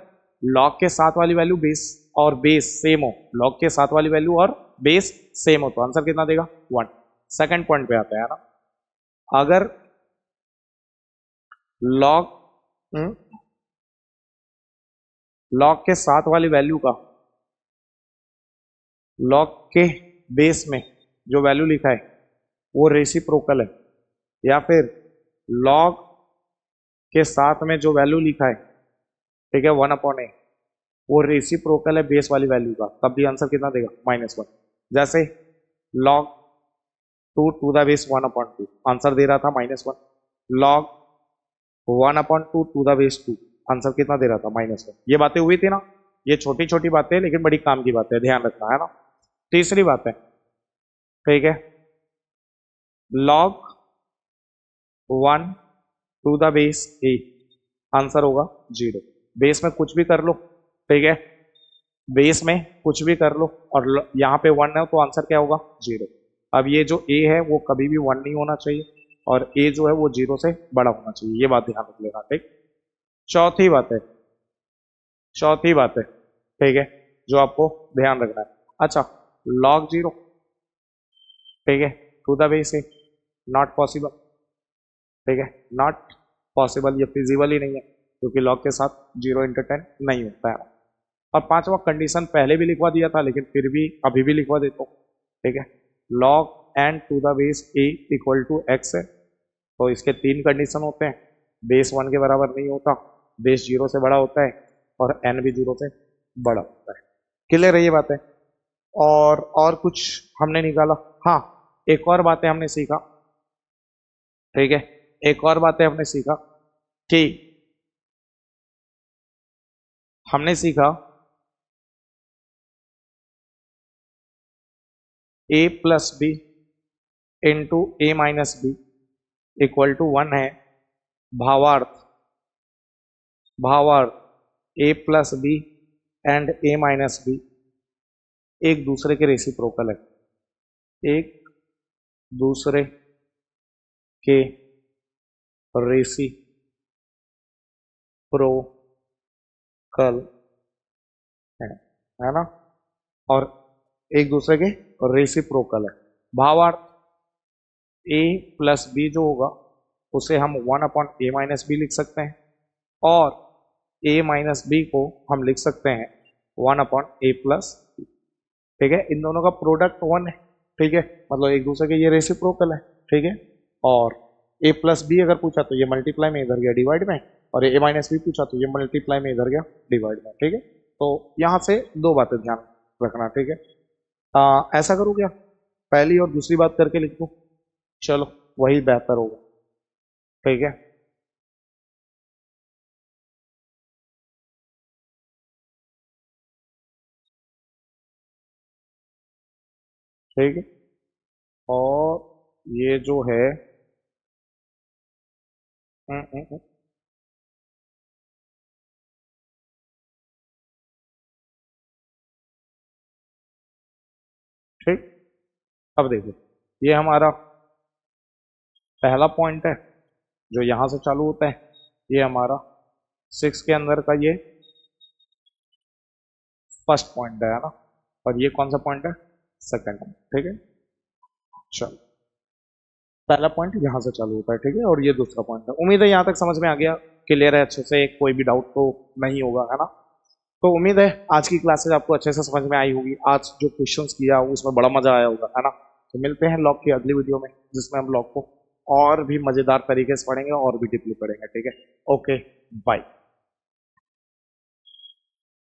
log के साथ वाली वैल्यू बेस और बेस सेम हो, log के साथ वाली वैल्यू और बेस सेम हो, तो आंसर कितना देगा 1। सेकंड पॉइंट पे आता है ना, अगर log के साथ वाली वैल्यू का log के बेस में जो वैल्यू लिखा है वो रेसिप्रोकल है, या फिर log के साथ में जो वैल्यू लिखा है, ठीक है 1/a, वो रेसिप्रोकल है बेस वाली वैल्यू का, तब भी आंसर कितना देगा -1। जैसे log 2 to the base 1/2, answer दे रहा था -1। log 1/2 to the base 2, answer कितना दे रहा था -1। ये बातें हुई थी ना, ये छोटी छोटी बातें लेकिन बड़ी काम की बातें, ध्यान रखना है ना। तीसरी बात है, ठीक है, log 1 to the base a, answer होगा 0। बेस में कुछ भी कर लो, ठीक है, बेस में कुछ भी कर लो और यहाँ पे 1 है तो आंसर क्या होगा 0। अब ये जो ए है वो कभी भी 1 नहीं होना चाहिए और ए जो है वो 0 से बड़ा होना चाहिए, ये बात ध्यान रख लेना, ठीक। चौथी बात है, चौथी बात है, ठीक है, जो आपको ध्यान रखना है। अच्छा, log 0, ठीक है, to the base a, not possible, ठीक है, नॉट पॉसिबल, ये फिजिबल ही नहीं है क्योंकि log के साथ 0 इंटरटेन नहीं होता है। और पांचवा कंडीशन पहले भी लिखवा दिया था लेकिन फिर भी अभी भी लिखवा देता हूँ, ठीक है, log n to the base a equal to x है, तो इसके 3 कंडीशन होते हैं, बेस 1 के बराबर नहीं होता, बेस 0 से बड़ा होता है और n भी 0 से बड़ा होता है। क्लियर है ये बात है? और कुछ हमने निकाला? हाँ, एक और बातें हमने सीखा, ठीक है, एक और बातें हमने सीखा कि हमने सीखा a plus b into a minus b equal to 1 है। भावार्थ, भावार्थ a plus b and a minus b एक दूसरे के रेसिप्रोकल है, एक दूसरे के रेसिप्रोकल है ना, और एक दूसरे के रेसिप्रोकल है। भावार्थ a प्लस बी जो होगा उसे हम 1 अपॉन ए माइनस बी लिख सकते हैं और a माइनस बी को हम लिख सकते हैं 1 अपॉन ए प्लस, ठीक है, इन दोनों का प्रोडक्ट 1 है, ठीक है, मतलब एक दूसरे के ये रेसिप्रोकल है, ठीक है। और a प्लस बी अगर पूछा तो ये मल्टीप्लाई में इधर गया डिवाइड में, और a माइनस बी पूछा तो ये मल्टीप्लाई में इधर गया डिवाइड में, ठीक है। तो यहाँ से 2 बातें ध्यान रखना, ठीक है। ऐसा करो क्या, पहली और दूसरी बात करके लिख दो, चलो वही बेहतर होगा, ठीक है। ठीक है, और ये जो है हम्म, हम्म, हम्म, ठीक। अब देखो, ये हमारा पहला पॉइंट है जो यहां से चालू होता है, ये हमारा 6 के अंदर का ये फर्स्ट पॉइंट है ना, और ये कौन सा पॉइंट है, सेकंड, ठीक है। चलो, पहला पॉइंट यहाँ से चालू होता है, ठीक है, और ये दूसरा पॉइंट है। उम्मीद है यहाँ तक समझ में आ गया, क्लियर है अच्छे से, कोई भी डाउट तो नहीं होगा, है ना। तो उम्मीद है आज की क्लासेज आपको अच्छे से समझ में आई होगी, आज जो क्वेश्चंस किया उसमें बड़ा मजा आया होगा, है ना। तो मिलते हैं लॉग की अगली वीडियो में जिसमें हम लॉग को और भी मजेदार तरीके से पढ़ेंगे और भी डीपली पढ़ेंगे, ठीक है। Okay, bye.